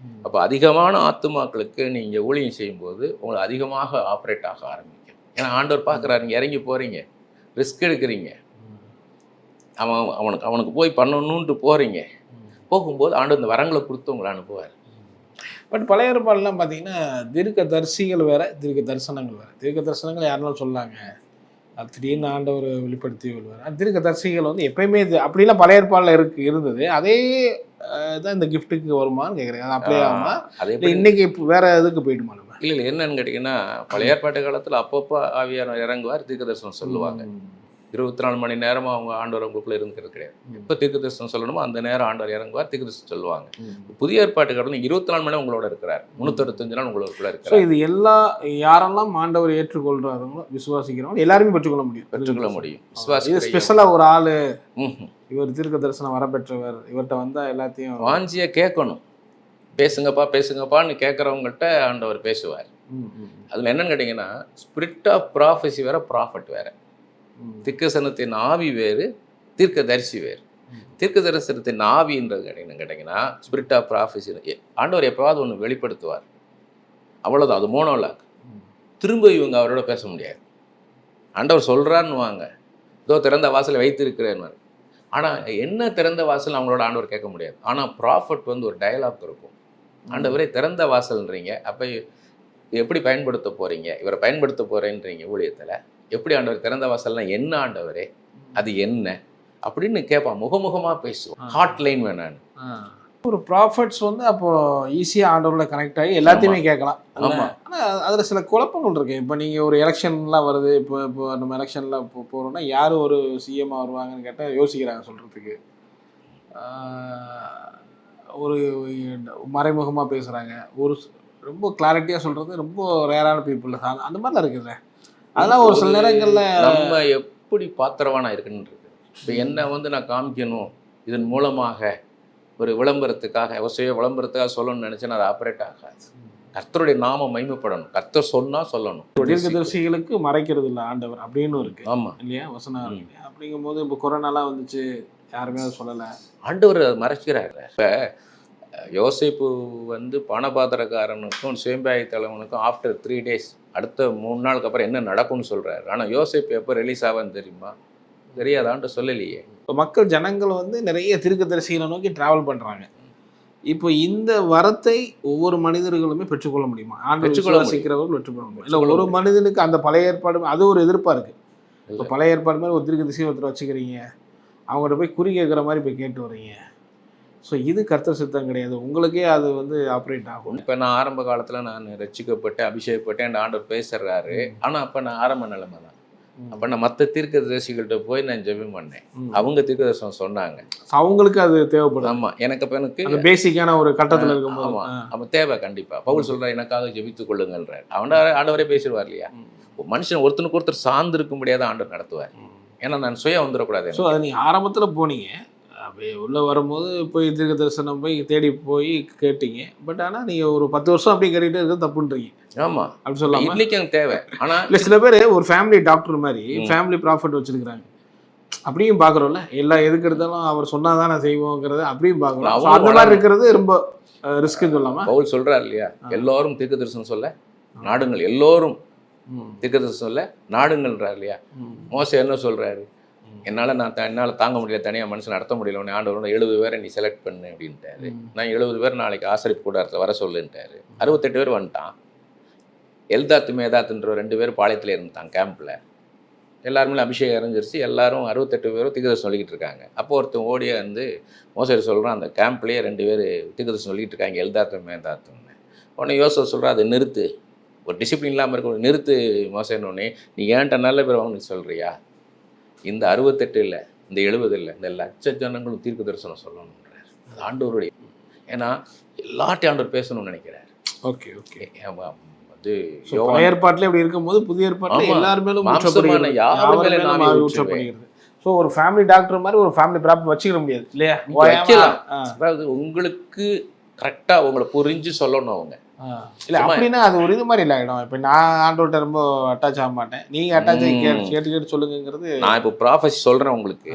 அப்போ அதிகமான ஆத்துமாக்களுக்கு நீங்கள் ஊழியம் செய்யும்போது உங்களுக்கு அதிகமாக ஆப்ரேட் ஆக ஆரம்பிக்கும். ஏன்னா ஆண்டவர் பார்க்குறாரு, நீங்கள் இறங்கி போகிறீங்க, ரிஸ்க் எடுக்கிறீங்க, அவனுக்கு போய் பண்ணணுன்ட்டு போகிறீங்க. போகும்போது ஆண்டவர் இந்த வரங்களை கொடுத்து உங்களை அனுப்புவார். பட் பழைய ஏற்பாடுலாம் பார்த்தீங்கன்னா தீர்க்க தரிசிகள் வேறு, தீர்க்க தரிசனங்கள் வேறு. தீர்க்க தரிசனங்கள் யாருனாலும் சொல்லாங்க, அது திடீர்னு ஆண்டவர் வெளிப்படுத்தி வருவார். தீர்க்க தரிசிகள் வந்து எப்பயுமே இது அப்படிலாம் பழைய ஏற்பாடில் இருந்தது. அதே தான் இந்த கிஃப்ட்டுக்கு வருமானு கேட்குறேன். அது அப்படியே ஆகுமா? அதே இன்னைக்கு இப்போ வேற எதுக்கு போயிடுமா நம்ம? இல்லை என்னன்னு கேட்டிங்கன்னா, பழைய ஏற்பாட்டு காலத்தில் அப்பப்போ ஆவியானவர் இறங்குவார், தீர்க்க தரிசனம் சொல்லுவாங்க. 24 மணி நேரமாக அவங்க ஆண்டவர் உங்களுக்குள்ள இருந்துக்கிறது கிடையாது. எப்போ தீர்க்க தரிசனம் சொல்லணுமோ அந்த நேரம் ஆண்டவர் இறங்குவார், தீர்க்க தரிசனம் சொல்லுவாங்க. புதிய ஏற்பாட்டு காலத்தில் 24 மணி நேரம் உங்களோட இருக்கிறார், 365 நாள் உங்களுக்குள்ள இருக்கிறார். இது யாரெல்லாம் ஆண்டவர் ஏற்றுக்கொள்றாங்களோ, விசுவாசிக்கிறவங்க எல்லாருமே பெற்றுக்கொள்ள முடியும். விசுவாசி ஸ்பெஷலாக ஒரு ஆள், இவர் தீர்க்க தரிசனம் வரப்பெற்றவர், இவர்கிட்ட வந்தால் எல்லாத்தையும் வாஞ்சியாக கேட்கணும். பேசுங்கப்பான்னு கேட்குறவங்கள்ட்ட ஆண்டவர் பேசுவார். அதில் என்னன்னு கேட்டிங்கன்னா, ஸ்பிரிட் ஆஃப் ப்ராஃபஸி வேறு, ப்ராஃபட் வேறு. தீர்க்கதரிசனத்தின் ஆவி வேறு, தீர்க்க தரிசி வேறு. தீர்க்க தரிசனத்தின் ஆவின்றது கேட்டிங்கன்னா ஸ்பிரிட் ஆஃப் ப்ராஃபஸி. ஆண்டவர் எப்போவாது ஒன்று வெளிப்படுத்துவார், அவ்வளோதான். அது மோனோலாக். திரும்ப இவங்க அவரோட பேச முடியாது. ஆண்டவர் சொல்கிறான்னு வாங்க, இதோ திறந்த வாசலை வைத்திருக்கிறேன்னு. ஆனால் என்ன திறந்த வாசல் அவங்களோட ஆண்டவர் கேட்க முடியாது. ஆனால் ப்ராஃபட் வந்து ஒரு டயலாக் இருக்கும். ஆண்டவரே திறந்த வாசல்ன்றீங்க, அப்போ எப்படி பயன்படுத்த போகிறீங்க, இவரை பயன்படுத்த போகிறேன்றீங்க ஊழியத்தில், எப்படி ஆண்டவர் திறந்த வாசல்னா என்ன ஆண்டவரே, அது என்ன அப்படின்னு கேட்பான். முகமுகமாக பேசுவோம். ஹாட்லைன் வேணான்னு. ஒரு ப்ராஃபிட்ஸ் வந்து அப்போ ஈஸியாக ஆண்டவரோட கனெக்ட் ஆகி எல்லாத்தையுமே கேட்கலாம். ஆமாம். ஆனால் அதில் சில குழப்பங்கள் இருக்குது. இப்போ நீங்கள் ஒரு எலெக்ஷன்லாம் வருது, இப்போ நம்ம எலெக்ஷனில் போகிறோன்னா யார் ஒரு சிஎம்மாக வருவாங்கன்னு கேட்டால் யோசிக்கிறாங்க சொல்கிறதுக்கு. ஒரு மறைமுகமாக பேசுகிறாங்க, ஒரு ரொம்ப கிளாரிட்டியாக சொல்கிறது ரொம்ப ரேரான பீப்புள் அந்த மாதிரிலாம் இருக்குதுல்ல. அதெல்லாம் ஒரு சில நேரங்களில் நம்ம எப்படி பாத்திரவானா இருக்குன்னு இருக்கு. இப்போ என்ன வந்து நான் காமிக்கணும், இதன் மூலமாக ஒரு விளம்பரத்துக்காக விளம்பரத்துக்காக சொல்லணும்னு நினச்சேன்னா அது ஆப்ரேட் ஆகாது. கர்த்தருடைய நாமம் மகிமைப்படணும். கர்த்தர் சொன்னால் சொல்லணும். தீர்க்கதரிசிகளுக்கு மறைக்கிறது இல்லை ஆண்டவர் அப்படின்னு இருக்கு. ஆமாம் இல்லையா? வசனம் இருக்கு. அப்படிங்கும்போது இப்போ கொரோனாலாம் வந்துச்சு, யாருமே அதை சொல்லலை. ஆண்டவர் அதை மறைக்கிறாரு. இப்போ யோசேப்பு வந்து பணபாத்திரக்காரனுக்கும் சேம்பாய் தலைவனுக்கும் ஆஃப்டர் 3 days, அடுத்த 3 நாளுக்கு அப்புறம் என்ன நடக்கும்னு சொல்கிறாரு. ஆனால் யோசேப்பு எப்போ ரிலீஸ் ஆவான்னு தெரியுமா? தெரியாதான்ட்டு சொல்லலையே. இப்போ மக்கள் ஜனங்கள் வந்து நிறைய தீர்க்கதரிசிகளை நோக்கி ட்ராவல் பண்ணுறாங்க. இப்போ இந்த வரத்தை ஒவ்வொரு மனிதர்களுமே பெற்றுக்கொள்ள முடியுமா? விசுவாசிக்கிறவர்கள் பெற்றுக்கொள்ள முடியும். இல்லை ஒரு மனிதனுக்கு அந்த பழைய ஏற்பாடு அது ஒரு எதிர்ப்பாக இருக்குது. இப்போ பழைய ஏற்பாடு மாதிரி ஒரு தீர்க்கதரிசி ஒருத்தர் வச்சுக்கிறீங்க, அவங்கள்ட்ட போய் குறி கேட்குற மாதிரி போய் கேட்டு வர்றீங்க. ஸோ இது கர்த்தர் சித்தம் கிடையாது, உங்களுக்கே அது வந்து ஆப்ரேட் ஆகும். இப்போ நான் ஆரம்ப காலத்தில் நான் ரட்சிக்கப்பட்டு அபிஷேகப்பட்டு என் ஆண்டவர் பேசுகிறாரு. ஆனால் அப்போ நான் ஆரம்ப நிலைமை தான். அப்போ நான் மற்ற தீர்க்கதரிசிகள்கிட்ட போய் நான் ஜெபம் பண்ணேன். அவங்க தீர்க்கதரிசனம் சொன்னாங்க, அவங்களுக்கு அது தேவைப்படும். ஆமாம், எனக்கு பேசிக்கான ஒரு கட்டத்தில் இருக்கும்போது ஆமாம் அப்போ தேவை. கண்டிப்பாக பவுல் சொல்கிறார், எனக்காக ஜெபித்து கொள்ளுங்கள்ன்றார். ஆண்டவரே பேசிடுவார் இல்லையா? மனுஷன் ஒருத்தனுக்கு ஒருத்தர் சார்ந்து இருக்க முடியாத ஆண்டவர் நடத்துவார். ஏன்னா நான் சுய வந்துடக்கூடாது. ஸோ அது நீங்கள் ஆரம்பத்தில் போனீங்க, அப்படியே உள்ளே வரும்போது போய் தீர்க்க தரிசனம் போய் தேடி போய் கேட்டீங்க. பட் ஆனால் நீங்கள் ஒரு 10 வருஷம் அப்படியே கேட்டுகிட்டே இருக்கிறது தப்புன்றீங்க. ஆமாம், அப்படி சொல்லலாம். இன்னைக்கு எனக்கு தேவை. ஆனால் இல்லை சில பேர் ஒரு ஃபேமிலி டாக்டர் மாதிரி ஃபேமிலி ப்ராஃபிட் வச்சுருக்கிறாங்க. அப்படியும் பார்க்குறோம்ல, எல்லா எதுக்கு எடுத்தாலும் அவர் சொன்னாதான் நான் செய்வோங்கிறது அப்படியும் பார்க்குறோம். So, அவங்களும் அந்த மாதிரி இருக்கிறது ரொம்ப ரிஸ்க்குன்னு சொல்லாமா? பவுல் சொல்றாரு இல்லையா, எல்லோரும் தீர்க்க தரிசனம் சொல்ல நாடுங்கள், எல்லோரும் தீர்க்க தரிசனம் சொல்ல நாடுங்கள்ன்றார் இல்லையா. மோசே என்ன சொல்றாரு, என்னால் தாங்க முடியல, தனியாக மனுஷன் நடத்த முடியல, உடனே ஆண்டவரோட 70 பேரை நீ செலக்ட் பண்ணு அப்படின்ட்டாரு. நான் 70 பேர் நாளைக்கு ஆசரிப்பு கூடாரத்தில் வர சொல்லுன்ட்டாரு. 68 பேர் வந்துட்டான். எல்தாத்து மேதாத்துன்ற 2 பேர் பாளையத்தில் இருந்தான் கேம்பில். எல்லாருமே அபிஷேகம் இறஞ்சிருச்சு. எல்லாரும் 68 பேரும் தீர்க்கதரிசனம் சொல்லிக்கிட்டு இருக்காங்க. அப்போ ஒருத்தன் ஓடியா வந்து மோசே சொல்கிறான், அந்த கேம்ப்லேயே 2 பேர் தீர்க்கதரிசனம் சொல்லிக்கிட்டு இருக்காங்க, எல்தாத்தும் மேதாத்தும்னு. உடனே யோசனை சொல்கிறான், அதை நிறுத்து, ஒரு டிசிப்ளின் இல்லாமல் இருக்க நிறுத்து மோசேன்னொடனே, நீ ஏன்ட்ட நல்ல பேர் வாங்கன்னு சொல்கிறியா? இந்த 68 இல்லை, இந்த 70 இல்லை, இந்த லட்ச ஜனங்களும் தீர்க்க தரிசனம் சொல்லணுன்றார். அது ஆண்டவருடைய, ஏன்னா எல்லாட்டையும் ஆண்டவர் பேசணும்னு நினைக்கிறார். Okay okay. அது பழைய ஏற்பாட்டிலே அப்படி இருக்கும்போது புதிய ஏற்பாட்டில் எல்லார் மேலும் ஊற்றப்படுகிறது. ஸோ ஒரு ஃபேமிலி டாக்டர் மாதிரி ஒரு ஃபேமிலி ப்ராப்பர் வச்சுக்கிற முடியாது இல்லையா? வைக்கலாம். அதாவது உங்களுக்கு கரெக்டாக உங்களை புரிஞ்சு சொல்லணும் அவங்க. இல்லை அப்படின்னா அது ஒரு இது மாதிரி இல்லை ஆகிடும். இப்போ நான் ஆண்டவர்கிட்ட ரொம்ப அட்டாச் ஆக மாட்டேன், நீங்கள் அட்டாச் ஆகி கேட்டு சொல்லுங்கிறது. நான் இப்போ ப்ராஃபஸி சொல்கிறேன் உங்களுக்கு,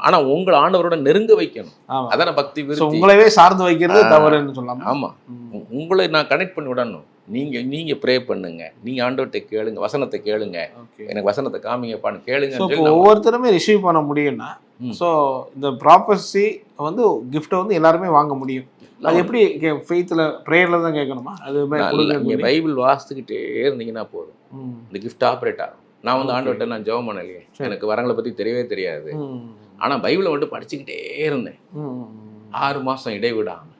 ஆனால் உங்களை ஆண்டவரோட நெருங்க வைக்கணும். அதான் பக்தி. உங்களவே சார்ந்து வைக்கிறது தவறுன்னு சொல்லலாம். ஆமாம், உங்களை நான் கனெக்ட் பண்ணி விடணும். நீங்கள் ப்ரே பண்ணுங்க, நீங்கள் ஆண்டவர்கிட்ட கேளுங்க, வசனத்தை கேளுங்க, எனக்கு வசனத்தை காமிங்கப்பான்னு கேளுங்க. ஒவ்வொருத்தருமே ரிசீவ் பண்ண முடியும்னா, ஸோ இந்த ப்ராப்பர்சி வந்து கிஃப்ட்டை வந்து எல்லாருமே வாங்க முடியும். அது எப்படி ஃபெய்த்தில் ப்ரேயரில் தான் கேட்கணுமா? அது நீங்கள் பைபிள் வாசித்துக்கிட்டே இருந்தீங்கன்னா போதும், இந்த கிஃப்ட் ஆப்ரேட் ஆகும். நான் வந்து ஆண்டவர்கிட்ட நான் ஜெபம் பண்ணலையே, எனக்கு வரங்களை பற்றி தெரியவே தெரியாது, ஆனால் பைபிளை மட்டும் படிச்சுக்கிட்டே இருந்தேன் 6 மாதம் இடைவிடாமல்.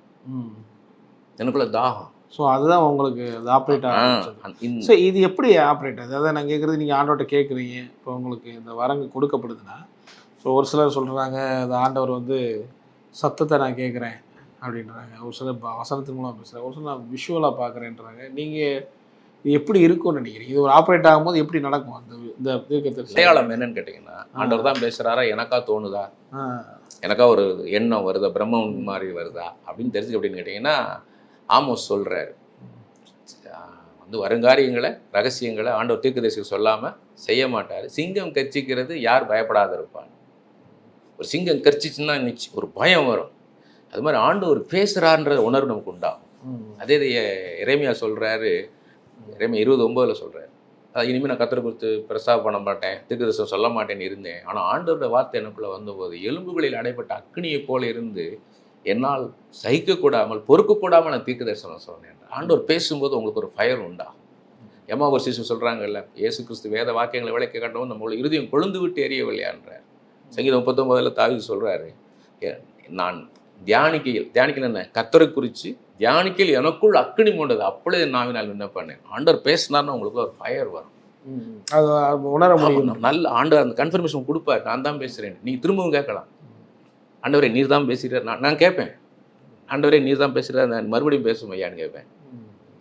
எனக்குள்ள தாகம். ஸோ அதுதான் உங்களுக்கு அது ஆப்ரேட் ஆகும். ஸோ இது எப்படி ஆப்ரேட் ஆகுது? அதான் நான் கேட்குறது, நீங்கள் ஆண்டவர்கிட்ட கேட்குறீங்க, இப்போ உங்களுக்கு இந்த வரங்க கொடுக்கப்படுதுன்னா, ஸோ ஒரு சிலர் சொல்கிறாங்க அந்த ஆண்டவர் வந்து சத்தத்தை நான் கேட்குறேன் அப்படின்றாங்க, ஒரு சிலர் வசனத்தின் மூலம் பேசுகிறேன், ஒரு சிலர் நான் விஷுவலாக பார்க்குறேன்றாங்க. நீங்கள் இது எப்படி இருக்கும்னு நினைக்கிறீங்க? இது ஒரு ஆப்ரேட் ஆகும்போது எப்படி நடக்கும்? அந்த இந்த தீர்க்கதரிசனம் அடையாளம் என்னன்னு கேட்டிங்கன்னா, ஆண்டவர் தான் பேசுகிறாரா, எனக்கா தோணுதா, எனக்கா ஒரு எண்ணம் வருதா, பிரம்மன் மாதிரி வருதா அப்படின்னு தெரிஞ்சுக்க அப்படின்னு கேட்டிங்கன்னா, ஆமோஸ் சொல்கிறாரு, வந்து வருங்காரியங்களை ரகசியங்களை ஆண்டவர் தீர்க்கதரிசிக்கு சொல்லாமல் செய்ய மாட்டார். சிங்கம் கர்ச்சிக்கிறது யார் பயப்படாத இருப்பாங்க. ஒரு சிங்கம் கர்ச்சிச்சுன்னா ஒரு பயம் வரும். அது மாதிரி ஆண்டவர் பேசுகிறான்ற உணர்வு நமக்கு உண்டாகும். அதே எரேமியா சொல்கிறாரு, எரேமியா 29:9 சொல்கிறாரு, அது இனிமேல் நான் கர்த்தரை குறித்து பிரஸ்தாபம் பண்ண மாட்டேன், தீர்க்கதரிசனம் சொல்ல மாட்டேன்னு இருந்தேன், ஆனால் ஆண்டவருடைய வார்த்தை எனக்குள்ளே வந்தபோது எலும்புகளில் அடைப்பட்ட அக்னியை போல இருந்து என்னால் சகிக்கக்கூடாமல் பொறுக்கக்கூடாமல் நான் தீர்க்கதரிசனம் சொன்னேன். ஆண்டவர் பேசும்போது உங்களுக்கு ஒரு ஃபயர் உண்டாகும். எம்மா ஒரு சிசு சொல்கிறாங்கல்ல, இயேசு கிறிஸ்து வேத வாக்கியங்களை விளக்க காட்டவும் நம்மளோட இருதயம் கொழுந்து விட்டு எரியவில்லையான்றார். சங்கீதம் 39 தாவீது சொல்கிறாரு, நான் தியானிக்கையில் என்ன கர்த்தரை குறித்து தியானிக்கையில் எனக்குள் அக்னி மூண்டது, அப்பொழுது நாவினால் விண்ணப்பண்ணேன். ஆண்டவர் பேசினார்னா உங்களுக்கு ஒரு ஃபயர் வரும். அது உணர முடியும். நல்ல ஆண்டவர் அந்த கன்ஃபர்மேஷன் கொடுப்பார், நான் தான் பேசுகிறேன். நீங்கள் திரும்பவும் கேட்கலாம், ஆண்டவரே நீர் தான் பேசுகிறார். நான் கேட்பேன், ஆண்டவரே நீர் தான் பேசுகிறார், நான் மறுபடியும் பேசும் ஐயான்னு கேட்பேன்.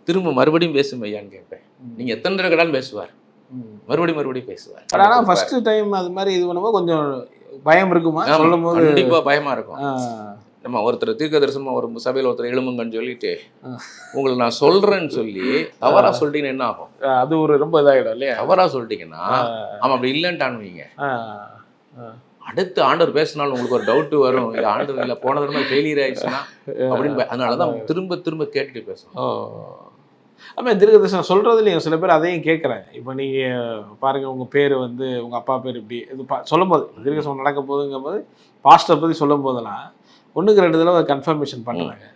திரும்ப மறுபடியும் பேசும் ஐயான்னு கேட்பேன். நீங்கள் எத்தனை தடவை கேட்டாலும் பேசுவார், மறுபடியும் பேசுவார். ஆனால் ஃபர்ஸ்ட் டைம் அது மாதிரி இது பண்ணும்போது கொஞ்சம் பயம் இருக்குமா? சொல்லும்போது கண்டிப்பாக பயமாக இருக்கும். நம்ம ஒருத்தர் தீர்க்க தரிசனமாக ஒரு சபையில் ஒருத்தர் எழுமுங்கன்னு சொல்லிட்டு உங்களுக்கு நான் சொல்கிறேன்னு சொல்லி தவறாக சொல்லிட்டீங்கன்னா என்ன ஆகும்? அது ஒரு ரொம்ப இதாகிடும் இல்லையா? தவறாக சொல்லிட்டீங்கன்னா ஆமாம் அப்படி இல்லைன்ட்டான்னு வைங்க, அடுத்து ஆண்டவர் பேசினாலும் உங்களுக்கு ஒரு டவுட்டு வரும், இது ஆண்டவர் இல்லை போன தடவை ஃபெயிலியர் ஆயிடுச்சுன்னா அப்படின்னு. அதனால தான் திரும்ப கேட்டுட்டு பேசணும். ஆமாம், தீர்க்கதரிசனம் சொல்கிறதுலையும் சில பேர் அதையும் கேட்குறேன். இப்போ நீங்கள் பாருங்கள், உங்கள் பேர் வந்து உங்கள் அப்பா பேர் இப்படி இது சொல்லும் போது தீர்க்கதரிசனம் நடக்க போதுங்கும் போது பாஸ்டர் பற்றி சொல்லும் போதெல்லாம் 1க்கு 2 தடவை கன்ஃபர்மேஷன் பண்ணுறாங்க.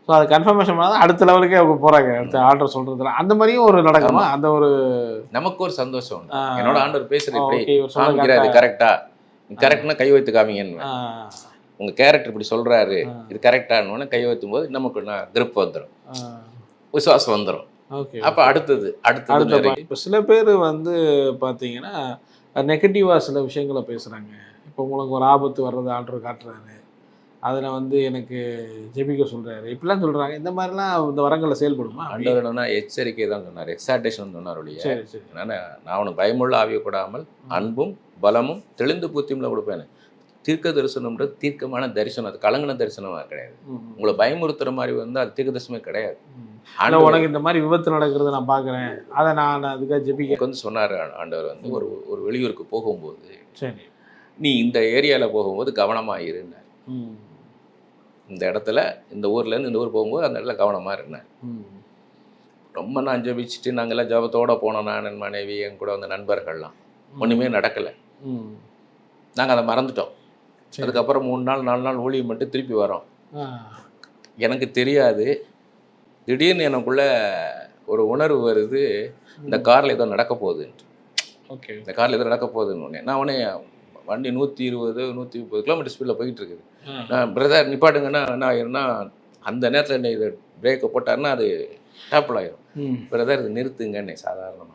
ஸோ அதை கன்ஃபர்மேஷன் பண்ணால் அடுத்த லெவலுக்கே அவங்க போகிறாங்க, அடுத்த ஆர்டர் சொல்கிறதுல. அந்த மாதிரியும் ஒரு நடக்குமா? அந்த ஒரு நமக்கு ஒரு சந்தோஷம், என்னோட ஆண்டவர் பேசுகிறேன் கரெக்டா, கரெக்ட்னா கை வைத்து காமிங்கன்னு, உங்கள் கேரக்டர் இப்படி சொல்கிறாரு, இது கரெக்டானு கை வைத்தும் போது நமக்கு திருப்பம் வந்துடும், விசுவாசம் வந்துடும். ஓகே, அப்போ அடுத்தது இப்போ சில பேர் வந்து பார்த்தீங்கன்னா நெகட்டிவாக சில விஷயங்களை பேசுகிறாங்க. இப்போ உங்களுக்கு ஒரு ஆபத்து வர்றது ஆர்டர் காட்டுறாரு, அதில் வந்து எனக்கு ஜெபிக்க சொல்கிறாரு, இப்படிலாம் சொல்கிறாங்க. இந்த மாதிரிலாம் இந்த வரங்களில் செயல்படுமா? ஆண்டவர்னா எச்சரிக்கை தான் சொன்னார், எக்ஸாக்டேஷன் சொன்னார் ஒழிய. சரி. நான் அவனுக்கு பயமுள்ள ஆவியக்கூடாமல் அன்பும் பலமும் தெளிந்து புத்தியும்ல கொடுப்பேன். தீர்க்க தரிசனம்ன்றது தீர்க்கமான தரிசனம், அது கலங்கின தரிசனமாக கிடையாது. உங்களை பயமுறுத்துற மாதிரி வந்து அது தீர்க்க தரிசனமே கிடையாது. ஆனால் உனக்கு இந்த மாதிரி விபத்து நடக்கிறத நான் பார்க்குறேன், அதை நான் அதுக்காக ஜெபிக்க வந்து சொன்னார் ஆண்டவர் வந்து ஒரு வெளியூருக்கு போகும்போது. சரி, நீ இந்த ஏரியாவில் போகும்போது கவனமாக இருன்னார். இந்த இடத்துல இந்த ஊர்லேருந்து இந்த ஊர் போகும்போது அந்த இடத்துல கவனமாக இருந்தேன். ரொம்ப நான் ஜெபிச்சுட்டு நாங்கள்லாம் ஜபத்தோடு போனோம், நான் என் மனைவி என் கூட வந்த நண்பர்கள்லாம். ஒன்றுமே நடக்கலை. நாங்கள் அதை மறந்துட்டோம். அதுக்கப்புறம் 3 நாள் 4 நாள் ஊழியம் மட்டும் திருப்பி வரோம். எனக்கு தெரியாது, திடீர்னு எனக்குள்ளே ஒரு உணர்வு வருது, இந்த காரில் ஏதோ நடக்க போகுதுன்ட்டு. ஓகே, இந்த காரில் ஏதோ நடக்க போகுதுன்னு. நான் உடனே வண்டி 120 130 கிலோமீட்டர் ஸ்பீடில் போய்கிட்டு இருக்குது. நான் பிரதர் நிப்பாட்டுங்கன்னா என்ன ஆயிரும்னா, அந்த நேரத்தில் என்ன இதை பிரேக்கை போட்டாருன்னா அது டேப்பிள் ஆயிரும். பிரதர் இது நிறுத்துங்கன்னு சாதாரணமாக.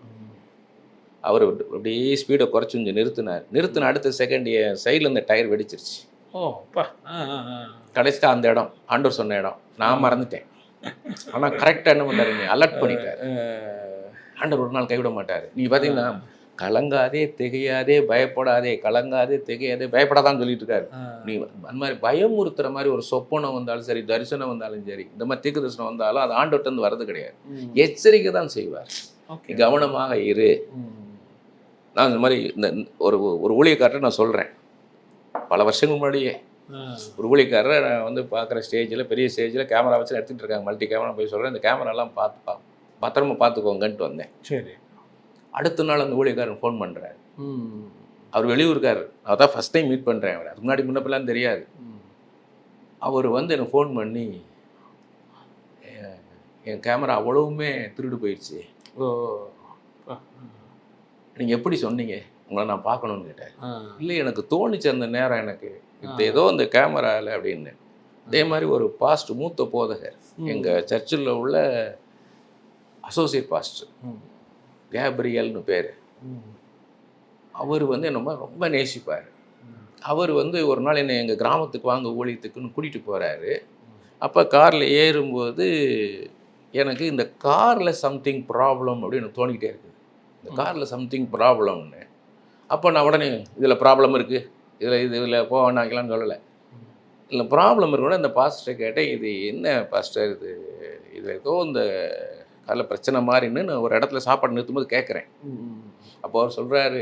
அவர் அப்படியே ஸ்பீடை குறைச்சி கொஞ்சம் நிறுத்தின அடுத்த செகண்ட் என் சைடில் இந்த டயர் வெடிச்சிருச்சு. கடைசியாக அந்த இடம் ஆண்டவர் சொன்ன இடம் நான் மறந்துட்டேன். ஆனால் கரெக்டாக என்ன பண்ணாருங்க, அலர்ட் பண்ணிட்டார். ஆண்டவர் ஒரு நாள் கைவிட மாட்டார். நீ பார்த்தீங்கன்னா கலங்காதே திகையாதே பயப்படாதே, கலங்காதே திகையாதே பயப்படாதான்னு சொல்லிட்டு இருக்காரு. நீ அந்த மாதிரி பயமுறுத்துற மாதிரி ஒரு சொப்பனம் வந்தாலும் சரி, தரிசனம் வந்தாலும் சரி, இந்த மாதிரி தீர்க்க தரிசனம் வந்தாலும் அது ஆண்டவர்கிட்ட இருந்து வர்றது கிடையாது. எச்சரிக்கை தான் செய்வார். கவனமாக இரு. நான் இந்த மாதிரி ஒரு ஒரு ஊழியக்காரரை நான் சொல்கிறேன், பல வருஷங்கள் முன்னாடியே ஒரு ஊழியக்காரரை நான் வந்து பார்க்குற ஸ்டேஜில், பெரிய ஸ்டேஜில் கேமரா வச்சு எடுத்துகிட்டு இருக்காங்க, மல்டி கேமரா போய் சொல்கிறேன், இந்த கேமராலாம் பத்திரமா பார்த்துக்கோங்கன்ட்டு வந்தேன். சரி. அடுத்த நாள் அந்த ஊழியக்காரன் ஃபோன் பண்ணுறாரு. அவர் வெளியூருக்கார். அவர் தான் ஃபஸ்ட் டைம் மீட் பண்ணுறேன். அவர் அதுக்கு முன்னாடி முன்னப்பெல்லாம் தெரியாது. அவர் வந்து எனக்கு ஃபோன் பண்ணி, என் கேமரா அவ்வளவுமே திருடு போயிடுச்சு, நீங்கள் எப்படி சொன்னீங்க, உங்களை நான் பார்க்கணுன்னு கேட்டேன். இல்லை எனக்கு தோணுச்சு அந்த நேரம், எனக்கு இது ஏதோ அந்த கேமராவில் அப்படின்னு. அதே மாதிரி ஒரு பாஸ்ட், மூத்த போதகர், எங்கள் சர்ச்சில் உள்ள அசோசியேட் பாஸ்டர் கேப்ரியல்னு பேர். அவர் வந்து என்னமோ ரொம்ப நேசிப்பார். அவர் வந்து ஒரு நாள் என்னை எங்கள் கிராமத்துக்கு வாங்க ஊழியத்துக்குன்னு கூட்டிகிட்டு போகிறாரு. அப்போ காரில் ஏறும்போது எனக்கு இந்த காரில் சம்திங் ப்ராப்ளம் அப்படின்னு எனக்கு தோணிக்கிட்டே இருக்குது. இந்த காரில் சம்திங் ப்ராப்ளம்னு. அப்போ நான் உடனே இதில் ப்ராப்ளம் இருக்குது, இதில் போக வேண்டாங்களான்னு சொல்லலை. இல்லை ப்ராப்ளம் இருக்குன்னா இந்த பாஸ்டரை கேட்டேன், இது என்ன பாஸ்டர் இதில் ஏதோ இந்த அதில் பிரச்சனை மாதிரின்னு நான் ஒரு இடத்துல சாப்பாடு நிறுத்தும்போது கேட்குறேன். அப்போ அவர் சொல்கிறாரு,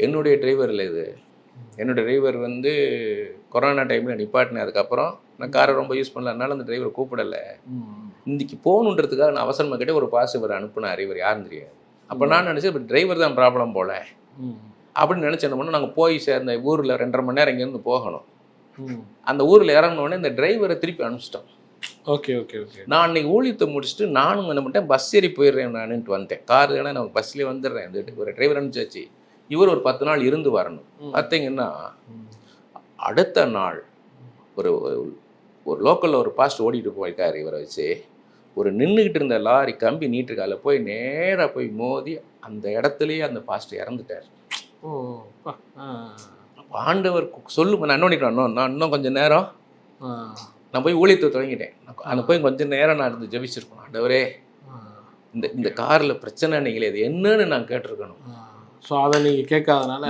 என்னுடைய டிரைவர் இல்லை இது, என்னுடைய டிரைவர் வந்து கொரோனா டைமில் நிப்பாட்டினேன். அதுக்கப்புறம் நான் காரை ரொம்ப யூஸ் பண்ணல, அதனால அந்த டிரைவரை கூப்பிடலை. இன்றைக்கி போகணுன்றதுக்காக நான் அவசரமாக கேட்டே ஒரு பாஸ் இவர் அனுப்புனார், இவர் யாருன்னு தெரியாது. அப்போ நான் நினச்சேன் இப்போ டிரைவர் தான் ப்ராப்ளம் போல் அப்படின்னு நினச்சேன். என்ன பண்ணோம், நாங்கள் போய் சேர்ந்த ஊரில் 2.5 மணி நேரம் இங்கேருந்து போகணும். அந்த ஊரில் இறங்கினோடனே இந்த டிரைவரை திருப்பி அனுப்பிச்சிட்டோம். Okay okay okay. நான் அன்றைக்கி ஊழியத்தை முடிச்சுட்டு நானும் என்ன பண்ணிட்டேன், பஸ் ஏறி போயிடுறேன் நானுன்ட்டு வந்துட்டேன். காரு ஏன்னா நான் பஸ்லேயே வந்துடுறேன். ஒரு டிரைவர் அனுப்பிச்சாச்சு, இவர் ஒரு 10 நாள் இருந்து வரணும். பார்த்தீங்கன்னா அடுத்த நாள் ஒரு ஒரு லோக்கலில் ஒரு பாஸ்ட் ஓடிட்டு போயிருக்காரு. இவரை வச்சு ஒரு நின்றுக்கிட்டு இருந்த லாரி கம்பி நீட்டுருக்கால போய் நேராக போய் மோதி அந்த இடத்துலையே அந்த பாஸ்ட் இறந்துட்டார். ஆண்டவர் சொல்லுங்க, நான் இன்னும் கொஞ்சம் நேரம் நான் போய் ஊழியத்தை தொடங்கிட்டேன். அங்கே போய் கொஞ்சம் நேரம் நான் இருந்து ஜெபிச்சிருக்கணும். ஆண்டவரே இந்த காரில் பிரச்சனை நீங்களே இது என்னன்னு நான் கேட்டிருக்கணும். ஸோ அதை நீங்கள் கேட்காதனால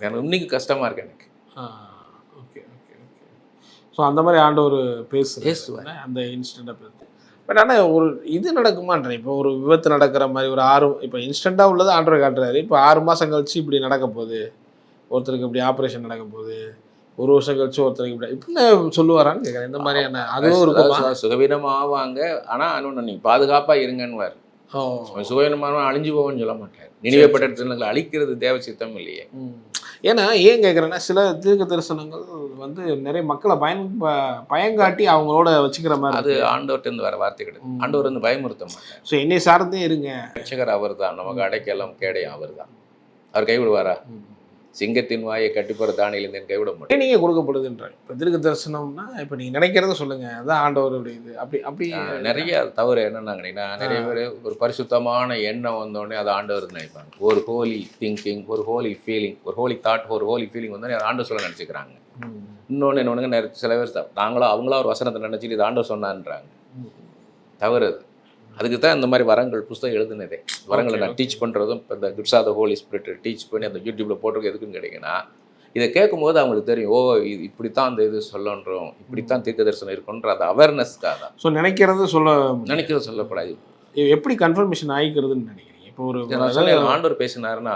எனக்கு இன்னைக்கு கஷ்டமாக இருக்கு எனக்கு. Okay okay okay. ஸோ அந்த மாதிரி ஆண்டவர் பேசுவார் அந்த இன்ஸ்டண்ட்டை பற்றி. பட் ஆனால் ஒரு இது நடக்குமான்றேன், இப்போ ஒரு விபத்து நடக்கிற மாதிரி ஒரு இப்போ இன்ஸ்டண்ட்டாக உள்ளது ஆண்டவர் காட்டுறாரு. இப்போ 6 மாதம் கழிச்சு இப்படி நடக்க போகுது, ஒருத்தருக்கு இப்படி ஆப்ரேஷன் நடக்க போகுது, 1 வருஷம் கழிச்சு ஒருத்தருக்கு இப்படி சொல்லுவாரான்னு கேட்குறேன். இந்த மாதிரியான அதுவும் இருக்கும். சுகவீனமாக ஆவாங்க, ஆனால் இன்னொன்று நீங்கள் பாதுகாப்பாக இருங்கன்னு. சுகவீனமான அழிஞ்சு போவோன்னு சொல்ல மாட்டார். நினைவுப்பட்ட அழிக்கிறது தேவ சித்தம் இல்லையே. ஏன்னா ஏன் கேட்குறேன்னா, சில தீர்க்க தரிசனங்கள் வந்து நிறைய மக்களை பயங்காட்டி அவங்களோட வச்சுக்கிற மாதிரி. அது ஆண்டவர்கிட்ட வர வார்த்தை கிடையாது. ஆண்டவர் வந்து பயமுறுத்த மாட்டார். ஸோ என்னை சார்ந்தே இருங்க, ரட்சகர் அவர் தான், நமக்கு அடைக்கெல்லாம் கேடையும் அவர் தான். அவர் கைவிடுவாரா? சிங்கத்தின் வாயை கட்டிப்போற தானியிலிருந்து கைவிட முடியும். நீங்கள் கொடுக்கப்படுதுன்றாங்க. இப்போ தீர்க்க தரிசனம்னா இப்போ நீங்கள் நினைக்கிறத சொல்லுங்கள், அதான் ஆண்டவருடைய இது. அப்படி நிறைய தவறு என்னன்னாங்கன்னா, நிறைய பேர் ஒரு பரிசுத்தமான எண்ணம் வந்தோடனே அதை ஆண்டவர் நினைப்பாங்க. ஒரு ஹோலி திங்கிங், ஒரு ஹோலி ஃபீலிங், ஒரு ஹோலி தாட், ஒரு ஹோலி ஃபீலிங் வந்தோடனே அதை ஆண்டவர் சொல்ல நினச்சிக்கிறாங்க. இன்னொன்று என்னொன்னுங்க, நிறைய சில பேர் அவங்களா ஒரு வசனத்தை நினச்சிட்டு இது ஆண்டவர் சொன்னான்றாங்க. தவறு அது. அதுக்கு தான் இந்த மாதிரி வரங்கள் புஸ்தகம் எழுதுனதே. வரங்களை நான் டீச் பண்ணுறதும் இப்போ இந்த kids of the Holy Spirit teach பண்ணி அந்த யூடியூப்பில் போட்டிருக்க எதுக்குன்னு கிடைக்குன்னா, இதை கேட்கும்போது அவங்களுக்கு தெரியும், ஓ இது இப்படித்தான் அந்த இது சொல்லன்றோம், இப்படித்தான் தீர்க்க தரிசனம் இருக்குன்ற அந்த அவேர்னஸ்க்காக தான். ஸோ நினைக்கிறது சொல்லப்படாது. எப்படி கன்ஃபர்மேஷன் ஆகிக்கிறதுன்னு நினைக்கிறீங்க? இப்போ ஒரு ஆண்டவர் பேசினாருன்னா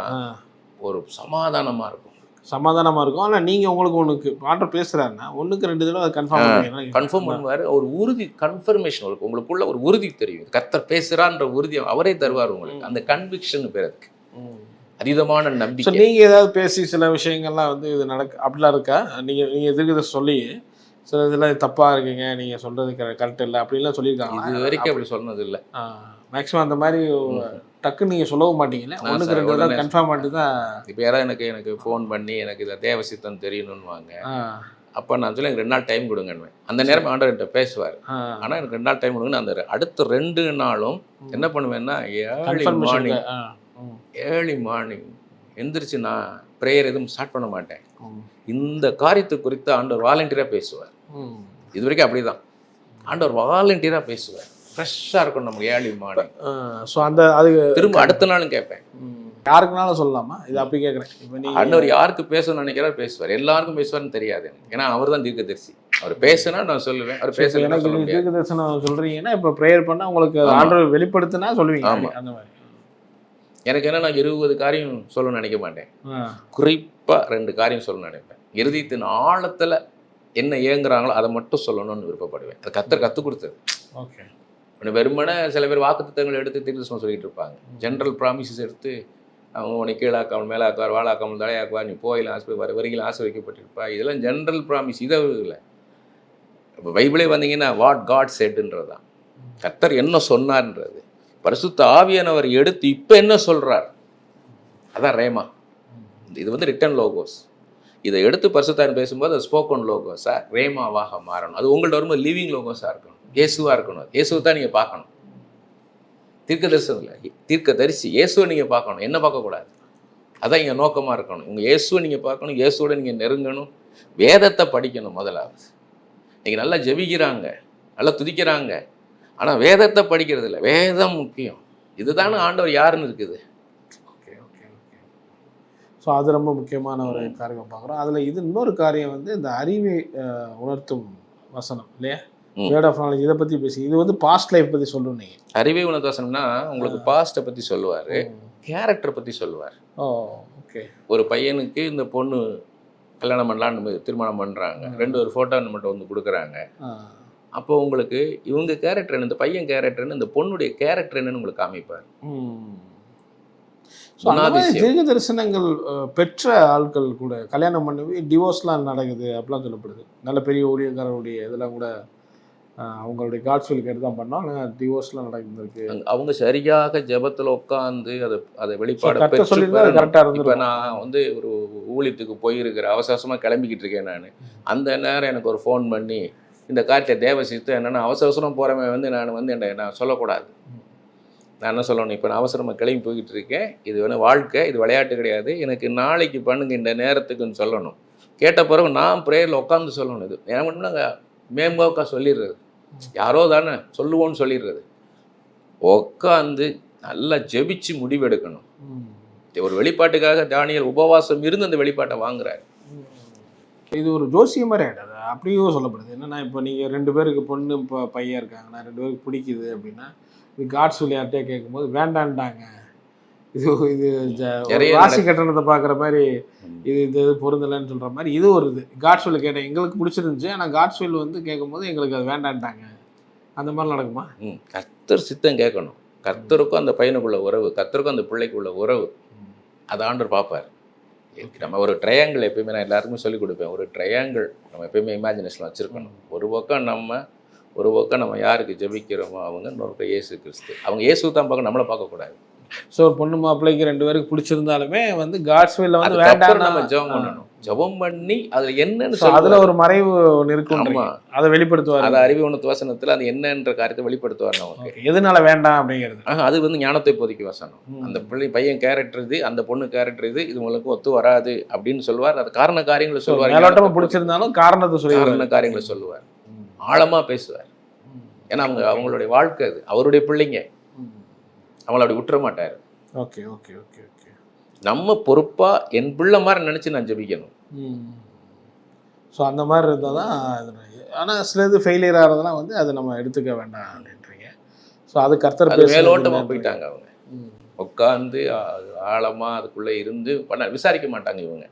ஒரு சமாதானமாக இருக்கும். சமாதானமாக இருக்கும். ஆனால் நீங்கள் உங்களுக்கு ஒன்றுக்கு ஆண்டவர் பேசுகிறாருன்னா 1க்கு 2 தடவை அதை கன்ஃபார்ம் பண்ணுவார். ஒரு உறுதி கன்ஃபர்மேஷன் இருக்கும், உங்களுக்குள்ள ஒரு உறுதி தெரியும். கர்த்தர் பேசுகிறான்ற உறுதி அவரே தருவார் உங்களுக்கு. அந்த கன்விக்ஷன் பேர் அதுக்கு, அதீதமான நம்பிக்கை. நீங்கள் ஏதாவது பேசி சில விஷயங்கள்லாம் வந்து இது அப்படிலாம் இருக்கா? நீங்கள் எதிர்க்கிறத சொல்லி சில இதெல்லாம் தப்பாக இருக்குங்க, நீங்கள் சொல்கிறது கரெக்ட் இல்லை அப்படின்லாம் சொல்லியிருக்காங்க? இது வரைக்கும் அப்படி சொன்னது இல்லை. மேக்ஸிமம் அந்த மாதிரி டக்குன்னு நீங்கள் சொல்லவும் மாட்டீங்களே, 1க்கு 2 தடவை கன்ஃபார்ம் பண்ணிட்டு தான். இப்போ யாராவது எனக்கு ஃபோன் பண்ணி எனக்கு இதில் தேவசித்தம் தெரியணும்னுவாங்க. அப்போ நான் சொல்லி எனக்கு 2 நாள் டைம் கொடுங்கன்னு. அந்த நேரம் ஆண்டவர்கிட்ட பேசுவார். ஆனால் எனக்கு 2 நாள் டைம் கொடுங்கன்னு. அந்த அடுத்த 2 நாளும் என்ன பண்ணுவேன்னா, ஏர்லி மார்னிங் எந்திரிச்சு நான் ப்ரேயர் எதுவும் ஸ்டார்ட் பண்ண மாட்டேன். இந்த காரியத்தை குறித்து ஆண்டவர் வாலண்டியராக பேசுவார். இது வரைக்கும் அப்படி தான் ஆண்டவர் வாலண்டியராக பேசுவார். ஃப்ரெஷ்ஷாக இருக்கும் நமக்கு ஏர்லி மார்னிங். ஸோ அந்த அதுக்கு திரும்ப அடுத்த நாளும் கேட்பேன். யாருக்குனாலும் சொல்லலாமா? இது அப்படி கேட்குறேன். இப்போ நீங்கள் ஆண்டவர் யாருக்கு பேசணும்னு நினைக்கிறார் பேசுவார். எல்லாருக்கும் பேசுவார்னு தெரியாது எனக்கு. ஏன்னா அவர் தான் தீர்க்கதரிசி. அவர் பேசுனா நான் சொல்லுவேன், அவர் பேச எனக்கு தீர்க்க தரிசனம் சொல்கிறீங்கன்னா இப்போ ப்ரேயர் பண்ணால் உங்களுக்கு ஆண்டவர் வெளிப்படுத்தினா சொல்லுவீங்க. ஆமாம், அந்த மாதிரி. எனக்கு என்ன, நான் 20 காரியம் சொல்லணும்னு நினைக்க மாட்டேன். குறிப்பாக 2 காரியம் சொல்லணும்னு நினைப்பேன். இறுதியத்தின் ஆழத்தில் என்ன ஏங்குறாங்களோ அதை மட்டும் சொல்லணும்னு விருப்பப்படுவேன். அது கர்த்தர் கற்றுக் கொடுத்தது. ஓகே. வெறுமனே சில பேர் வாக்குத்தத்தங்கள் எடுத்து தீர்க்கதரிசனம் சொல்லிட்டு இருப்பாங்க. ஜென்ரல் ப்ராமிசஸ் எடுத்து அவங்க உன்னை கீழாக்காமல் மேலாக்குவார், வாழாக்காமல் தலையாக்குவார், நீ போயில வரிகள் ஆசீர்வதிக்கப்பட்டிருப்பா, இதெல்லாம் ஜென்ரல் ப்ராமிஸ். இதை இல்லை. இப்போ பைபிளே வந்தீங்கன்னா வாட் காட் செட்ன்றது தான், கர்த்தர் என்ன சொன்னார்ன்றது. பரிசுத்த ஆவியானவர் எடுத்து இப்போ என்ன சொல்கிறார், அதான் ரேமா. இது வந்து ரிட்டன் லோகோஸ். இதை எடுத்து பரிசுத்தாவின் பேசும்போது அது ஸ்போக்கன் லோகோஸாக ரேமாவாக மாறணும். அது உங்கள்ட்ட வரும்போது லிவிங் லோகோஸாக இருக்கணும், இயேசுவாக இருக்கணும். இயேசுவை தான் நீங்கள் பார்க்கணும். தீர்க்கதரிசனம் இல்லை, தீர்க்கதரிசி இயேசுவை நீங்கள் பார்க்கணும், என்ன பார்க்கக்கூடாது. அதான் இங்கே நோக்கமாக இருக்கணும். உங்கள் இயேசுவை நீங்கள் பார்க்கணும், இயேசுவோட நீங்கள் நெருங்கணும், வேதத்தை படிக்கணும். முதலாவது இன்றைக்கி நல்லா ஜெபிக்கிறாங்க, நல்லா துதிக்கிறாங்க, ஆனால் வேதத்தை படிக்கிறது இல்லை. வேதம் முக்கியம். இதுதானே ஆண்டவர் யாருன்னு இருக்குது. Okay okay okay. ஸோ அது ரொம்ப முக்கியமான ஒரு காரியம் பார்க்குறோம். அதில் இது இன்னொரு காரியம் வந்து இந்த அறிவை உணர்த்தும் வசனம் இல்லையா, வேர்ட் ஆஃப் நாலேஜ். இதை பற்றி பேசி இது வந்து பாஸ்ட் லைஃப் பற்றி சொல்லணும். நீங்கள் அறிவை உணர்த்து வசனம்னா உங்களுக்கு பாஸ்ட்டை பற்றி சொல்லுவார், கேரக்டரை பற்றி சொல்லுவார். ஓகே. ஒரு பையனுக்கு இந்த பொண்ணு கல்யாணம் பண்ணலான்னு திருமணம் பண்ணுறாங்க, 2 ஒரு ஃபோட்டோ நம்மகிட்ட வந்து கொடுக்குறாங்க. அப்போ உங்களுக்கு இவங்க கேரக்டர் என்ன, இந்த பையன் கேரக்டர் என்ன, இந்த பொண்ணுடைய கேரக்டர் என்னன்னு உங்களுக்கு காமிப்பார். தீர்க்க தரிசனங்கள் பெற்ற ஆட்கள் கூட கல்யாணம் பண்ணி டிவோர்ஸ்லாம் நடக்குது அப்படிலாம் சொல்லப்படுது. நல்ல பெரிய ஊழியக்காரருடைய இதெல்லாம் கூட அவங்களுடைய காட்ஸ்வில் கேட்டு தான் பண்ணோம், ஆனால் டிவோர்ஸ்லாம் நடந்துருக்கு. அவங்க சரியாக ஜெபத்தில் உட்காந்து அதை வெளிப்பாடு கரெக்டாக இருந்து. இப்போ நான் வந்து ஒரு ஊழியத்துக்கு போயிருக்கிற அவசரமாக கிளம்பிக்கிட்டு இருக்கேன். நான் அந்த நேரம் எனக்கு ஒரு ஃபோன் பண்ணி இந்த காட்டில் தேவசித்து என்னென்னா அவசரம் போகிறவன் வந்து நான் சொல்லக்கூடாது. நான் என்ன சொல்லணும், இப்போ நான் அவசரமாக கிளம்பி போய்கிட்டு இருக்கேன், இது வேணும் வாழ்க்கை, இது விளையாட்டு கிடையாது, எனக்கு நாளைக்கு பண்ணுங்க இந்த நேரத்துக்குன்னு சொல்லணும். கேட்ட பிறகு நான் ப்ரேயரில் உட்காந்து சொல்லணும். இது ஏன் பண்ணுங்க மேம்போக்கா சொல்லிடுறது, யாரோ தானே சொல்லுவோன்னு சொல்லிடுறது. உட்காந்து நல்லா ஜெபிச்சு முடிவெடுக்கணும். ஒரு வெளிப்பாட்டுக்காக தானியேல் உபவாசம் இருந்து அந்த வெளிப்பாட்டை வாங்குறாரு. இது ஒரு ஜோசியம் மாதிரி ஆகிடாது, அப்படியும் சொல்லப்படுது. என்னென்னா இப்போ நீங்கள் 2 பேருக்கு பொண்ணு பையன் இருக்காங்கன்னா 2 பேருக்கு பிடிக்குது அப்படின்னா இது காட்ஸ் விளையாட்டே கேட்கும்போது வேண்டான்ட்டாங்க. இது ராசி கட்டணத்தை பார்க்குற மாதிரி இது பொருந்தலைன்னு சொல்கிற மாதிரி இது ஒரு இது. காட்ஸ்வில் கேட்டேன், எங்களுக்கு பிடிச்சிருந்துச்சு, ஆனால் காட்ஸ்வில் வந்து கேட்கும்போது எங்களுக்கு அது வேண்டான்ட்டாங்க. அந்த மாதிரி நடக்குமா? கர்த்தர் சித்தம் கேட்கணும். கர்த்தருக்கும் அந்த பையனுக்குள்ள உறவு, கர்த்தருக்கும் அந்த பிள்ளைக்குள்ள உறவு, அதை ஆண்டவர் பார்ப்பார். நம்ம ஒரு ட்ரையாங்கிள் எப்பயுமே நான் எல்லாருக்குமே சொல்லிக் கொடுப்பேன். ஒரு ட்ரையாங்கிள் நம்ம எப்பயுமே இமேஜினேஷனில் வச்சுருக்கணும். ஒரு பக்கம் நம்ம யாருக்கு ஜெபிக்கிறோமோ அவங்க, இன்னொரு பக்கம் இயேசு கிறிஸ்து. அவங்க இயேசு தான் பார்க்க, நம்மளை பார்க்கக்கூடாது. ஸோ ஒரு பொண்ணு மாப்பிள்ளைக்கு 2 பேருக்கு பிடிச்சிருந்தாலுமே வந்து காட்ஸ்வில் வந்து வேண்டாம் நம்ம ஜெபம் பண்ணணும். ஜெபம் பண்ணி அதில் என்னன்னு அதில் ஒரு மறைவு இருக்கும், அதை வெளிப்படுத்துவார். அதை அறிவு உணர்த்து வசனத்தில் அது என்னன்ற காரியத்தை வெளிப்படுத்துவார் நமக்கு. எதனால வேண்டாம் அப்படிங்கிறது அது வந்து ஞானத்தை போதிக்க வசனம். அந்த பையன் கேரக்டர் இது, அந்த பொண்ணு கேரக்டர் இது, இது உங்களுக்கு ஒத்து வராது அப்படின்னு சொல்லுவார். அது காரண காரியங்களை சொல்லுவார். மேலோட்டமாக பிடிச்சிருந்தாலும் காரணத்தை சொல்லி காரண காரியங்களை சொல்லுவார். ஆழமாக பேசுவார். ஏன்னா அவங்களுடைய வாழ்க்கை அது, அவருடைய பிள்ளைங்க, அவங்கள அப்படி விட்டுற மாட்டார். Okay okay okay okay. நம்ம பொறுப்பாக என் பிள்ளை மாதிரி நினச்சி நான் ஜெபிக்கணும். ஸோ அந்த மாதிரி இருந்தால் தான் அது. ஆனால் சில இது ஃபெயிலியர் ஆகிறதுலாம் வந்து அதை நம்ம எடுத்துக்க வேண்டாம் அப்படின்றீங்க. ஸோ அது கர்த்தர் மேலோட்டமாக போயிட்டாங்க அவங்க. உட்காந்து ஆழமாக அதுக்குள்ளே இருந்து விசாரிக்க மாட்டாங்க இவங்க.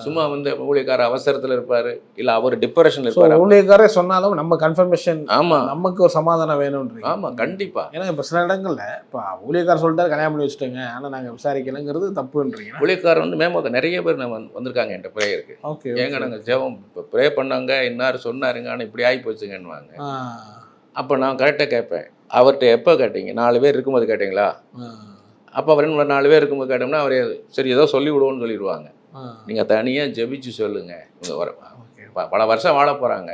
சும்மா வந்து ஊழியக்காரர் அவசரத்தில் இருப்பார், இல்லை அவர் டிப்ரெஷனில் இருப்பார். ஊழியக்காரே சொன்னாலும் நம்ம கன்ஃபர்மேஷன், ஆமாம், நமக்கு ஒரு சமாதானம் வேணும்ன்றீங்க. ஆமாம், கண்டிப்பாக. ஏன்னா இப்போ சில இடங்கள்ல இப்போ ஊழியக்காரர் சொல்லிட்டாரு கல்யாணம் பண்ணி வச்சுட்டோங்க, ஆனால் நாங்கள் விசாரிக்கலைங்கிறது தப்புன்றீங்க. ஊழியக்காரர் வந்து மேமோத நிறைய பேர் வந்திருக்காங்க என்கிட்ட ப்ரேயருக்கு. ஓகே, ஏங்க நாங்கள் ஜெபம் இப்போ ப்ரே பண்ணாங்க, இன்னார் சொன்னாருங்க, ஆனால் இப்படி ஆகி போச்சுங்கன்னுவாங்க. அப்போ நான் கரெக்டாக கேட்பேன், அவர்கிட்ட எப்போ கேட்டீங்க? 4 பேர் இருக்கும்போது கேட்டீங்களா? அப்போ அவர் 4 பேர் இருக்கும்போது கேட்டோம்னா அவர் சரி ஏதோ சொல்லி விடுவோன்னு சொல்லிடுவாங்க. நீங்கள் தனியாக ஜெபிச்சு சொல்லுங்கள். இவங்க பல வருஷம் வாழ போகிறாங்க,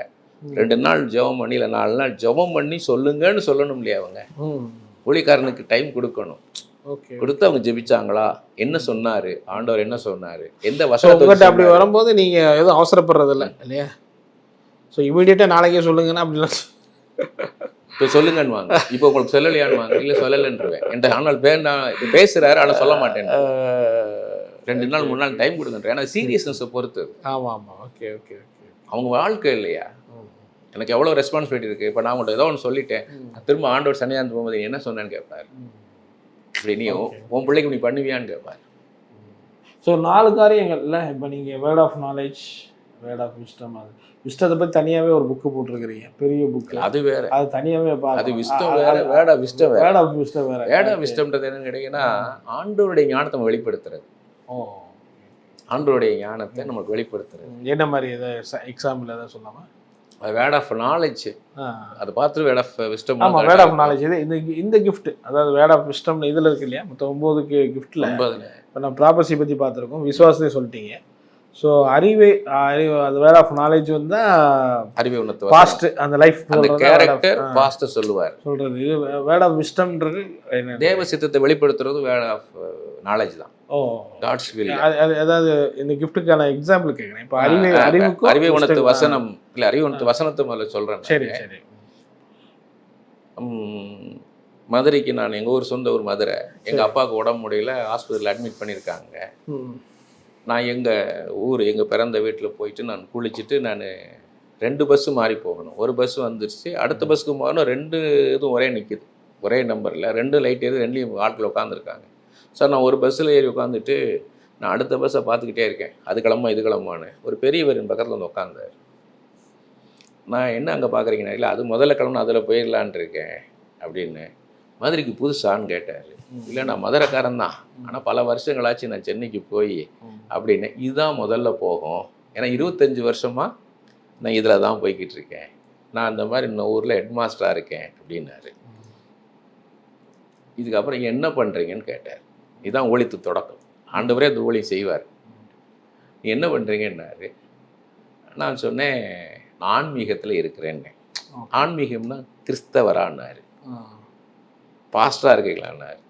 2 நாள் ஜெபம் பண்ணி இல்லை 4 நாள் ஜெபம் பண்ணி சொல்லுங்கன்னு சொல்லணும் இல்லையா? அவங்க ஊழியக்காரனுக்கு டைம் கொடுக்கணும். கொடுத்து அவங்க ஜெபிச்சாங்களா, என்ன சொன்னார் ஆண்டவர், என்ன சொன்னார், எந்த வசனத்தை அப்படி வரும்போது நீங்கள் எதுவும் அவசரப்படுறது இல்லை இல்லையா? ஸோ இமீடியட்டாக நாளைக்கே சொல்லுங்கன்னா அப்படிலாம் இப்போ சொல்லுங்கன்னுவாங்க. இப்போ உங்களுக்கு சொல்லலையானுவாங்க. இல்லை சொல்லலைன்றுவேன் என்கிட்ட. ஆனால் இப்போ பேசுகிறாரு ஆனால் சொல்ல மாட்டேன். 2 நாள் 3 நாள் டைம் கொடுங்கன்ற. ஏன்னா சீரியஸ்னஸை பொறுத்து. ஆமாம் ஆமாம். Okay okay okay. அவங்க வாழ்க்கை இல்லையா? எனக்கு எவ்வளோ ரெஸ்பான்சிபிலிட்டி இருக்குது. இப்போ நான் உங்கள்கிட்ட ஏதோ ஒன்று சொல்லிட்டேன், திரும்ப ஆண்டவர் சன்னிதானத்து போகும்போது என்ன சொன்னேன்னு கேட்பார். இப்படி நீ உன் பிள்ளைக்கு நீ பண்ணுவியான்னு கேட்பார். ஸோ 4 காரியங்கள் இல்லை. இப்போ நீங்கள் word of knowledge, word of wisdom, அது விஸ்டத்தை பற்றி தனியாகவே ஒரு புக்கு போட்டிருக்கிறீங்க, பெரிய புக்கு. அது வேற, அது தனியாகவே அது விஸ்டம் வேற, வேர்ட் ஆஃப் விஸ்டம் வேற. வேர்ட் ஆஃப் விஸ்டம் வேற. வேர்ட் ஆஃப் விஸ்டம்ன்றது என்னன்னு கேட்டீங்கன்னா ஆண்டவருடைய ஞானத்தை வெளிப்படுத்துறது. ஆண்டவருடைய ஞானத்தை நமக்கு வெளிப்படுத்துறது. என்ன மாதிரி எதாவது எக்ஸாம்பிள் எதாவது சொல்லாமா? வேர்ட் ஆஃப் நாலேஜ், அதை பார்த்து வேர்ட் ஆஃப் விஸ்டம். ஆமாம், வேர்ட் ஆஃப் நாலேஜ். இது இந்த கிஃப்ட், அதாவது வேர்ட் ஆஃப் விஸ்டம் இதில் இருக்கு இல்லையா? மொத்தம் 9 கிஃப்ட்டில் 9 இப்போ நான் ப்ராப்பர்சி பற்றி பார்த்துருக்கோம், விசுவாசத்தை சொல்லிட்டீங்க. ஸோ அறிவு, அது வேர்ட் ஆஃப் நாலேஜ் வந்து அறிவை உணர்த்து பாஸ்ட், அந்த லைஃப் கேரக்டர் பாஸ்ட் சொல்லுவார் சொல்கிறது. இது வேர்ட் ஆஃப் விஸ்டம்ன்றது தேவ சித்தத்தை வெளிப்படுத்துறது வேர்ட் ஆஃப் நாலேஜ் தான். God's will. அதாவது இந்த கிஃப்ட்டுக்கான எக்ஸாம்பிள் கேட்குறேன். இப்போ அறிவை உணர்த்து வசனம் இல்லை, அறிவை உணர்த்து வசனத்தை முதல்ல சொல்கிறேன். சரி சரி. மதுரைக்கு நான், எங்கள் ஊர் சொந்த ஊர் மதுரை. எங்கள் அப்பாவுக்கு உடம்பு முடியல, ஹாஸ்பிட்டலில் அட்மிட் பண்ணியிருக்காங்க. நான் எங்கள் பிறந்த வீட்டில் போயிட்டு நான் குளிச்சுட்டு நான் 2 பஸ்ஸு மாறி போகணும். ஒரு பஸ் வந்துருச்சு, அடுத்த பஸ்ஸுக்கு போகணும். 2 இதுவும் ஒரே நிற்கிது, ஒரே நம்பரில் 2 லைட் ஏறி 2லேயும் ஆட்கள் உட்காந்துருக்காங்க. சார் நான் ஒரு பஸ்ஸில் ஏறி உட்காந்துட்டு நான் அடுத்த பஸ்ஸை பார்த்துக்கிட்டே இருக்கேன். அது கிளம்பா இது கிளம்பான்னு. ஒரு பெரியவர் என் பக்கத்தில் வந்து உட்காந்தார். நான் என்ன அங்கே பார்க்குறீங்கன்னா, இல்லை அது முதல்ல கிளம்புனா அதில் போயிடலான் இருக்கேன் அப்படின்னு. மதுரைக்கு புதுசான்னு கேட்டார். இல்லை நான் மதுரைக்காரன் தான், ஆனால் பல வருஷங்களாச்சு நான் சென்னைக்கு போய் அப்படின்னு. இதுதான் முதல்ல போகும், ஏன்னா 25 வருஷமாக நான் இதில் தான் போய்கிட்டு இருக்கேன். நான் அந்த மாதிரி இன்னும் ஊரில் ஹெட் மாஸ்டராக இருக்கேன் அப்படின்னாரு. இதுக்கப்புறம் என்ன பண்ணுறீங்கன்னு கேட்டார். இதுதான் ஊழியத்து தொடக்கம். ஆண்டவரே அந்த ஊழியம் செய்வார். நீ என்ன பண்ணுறீங்கன்னாரு. நான் சொன்னேன் ஆன்மீகத்தில் இருக்கிறேன்னு. ஆன்மீகம்னா கிறிஸ்தவரான்னாரு. பாஸ்டராக இருக்கீங்களான்னாரு.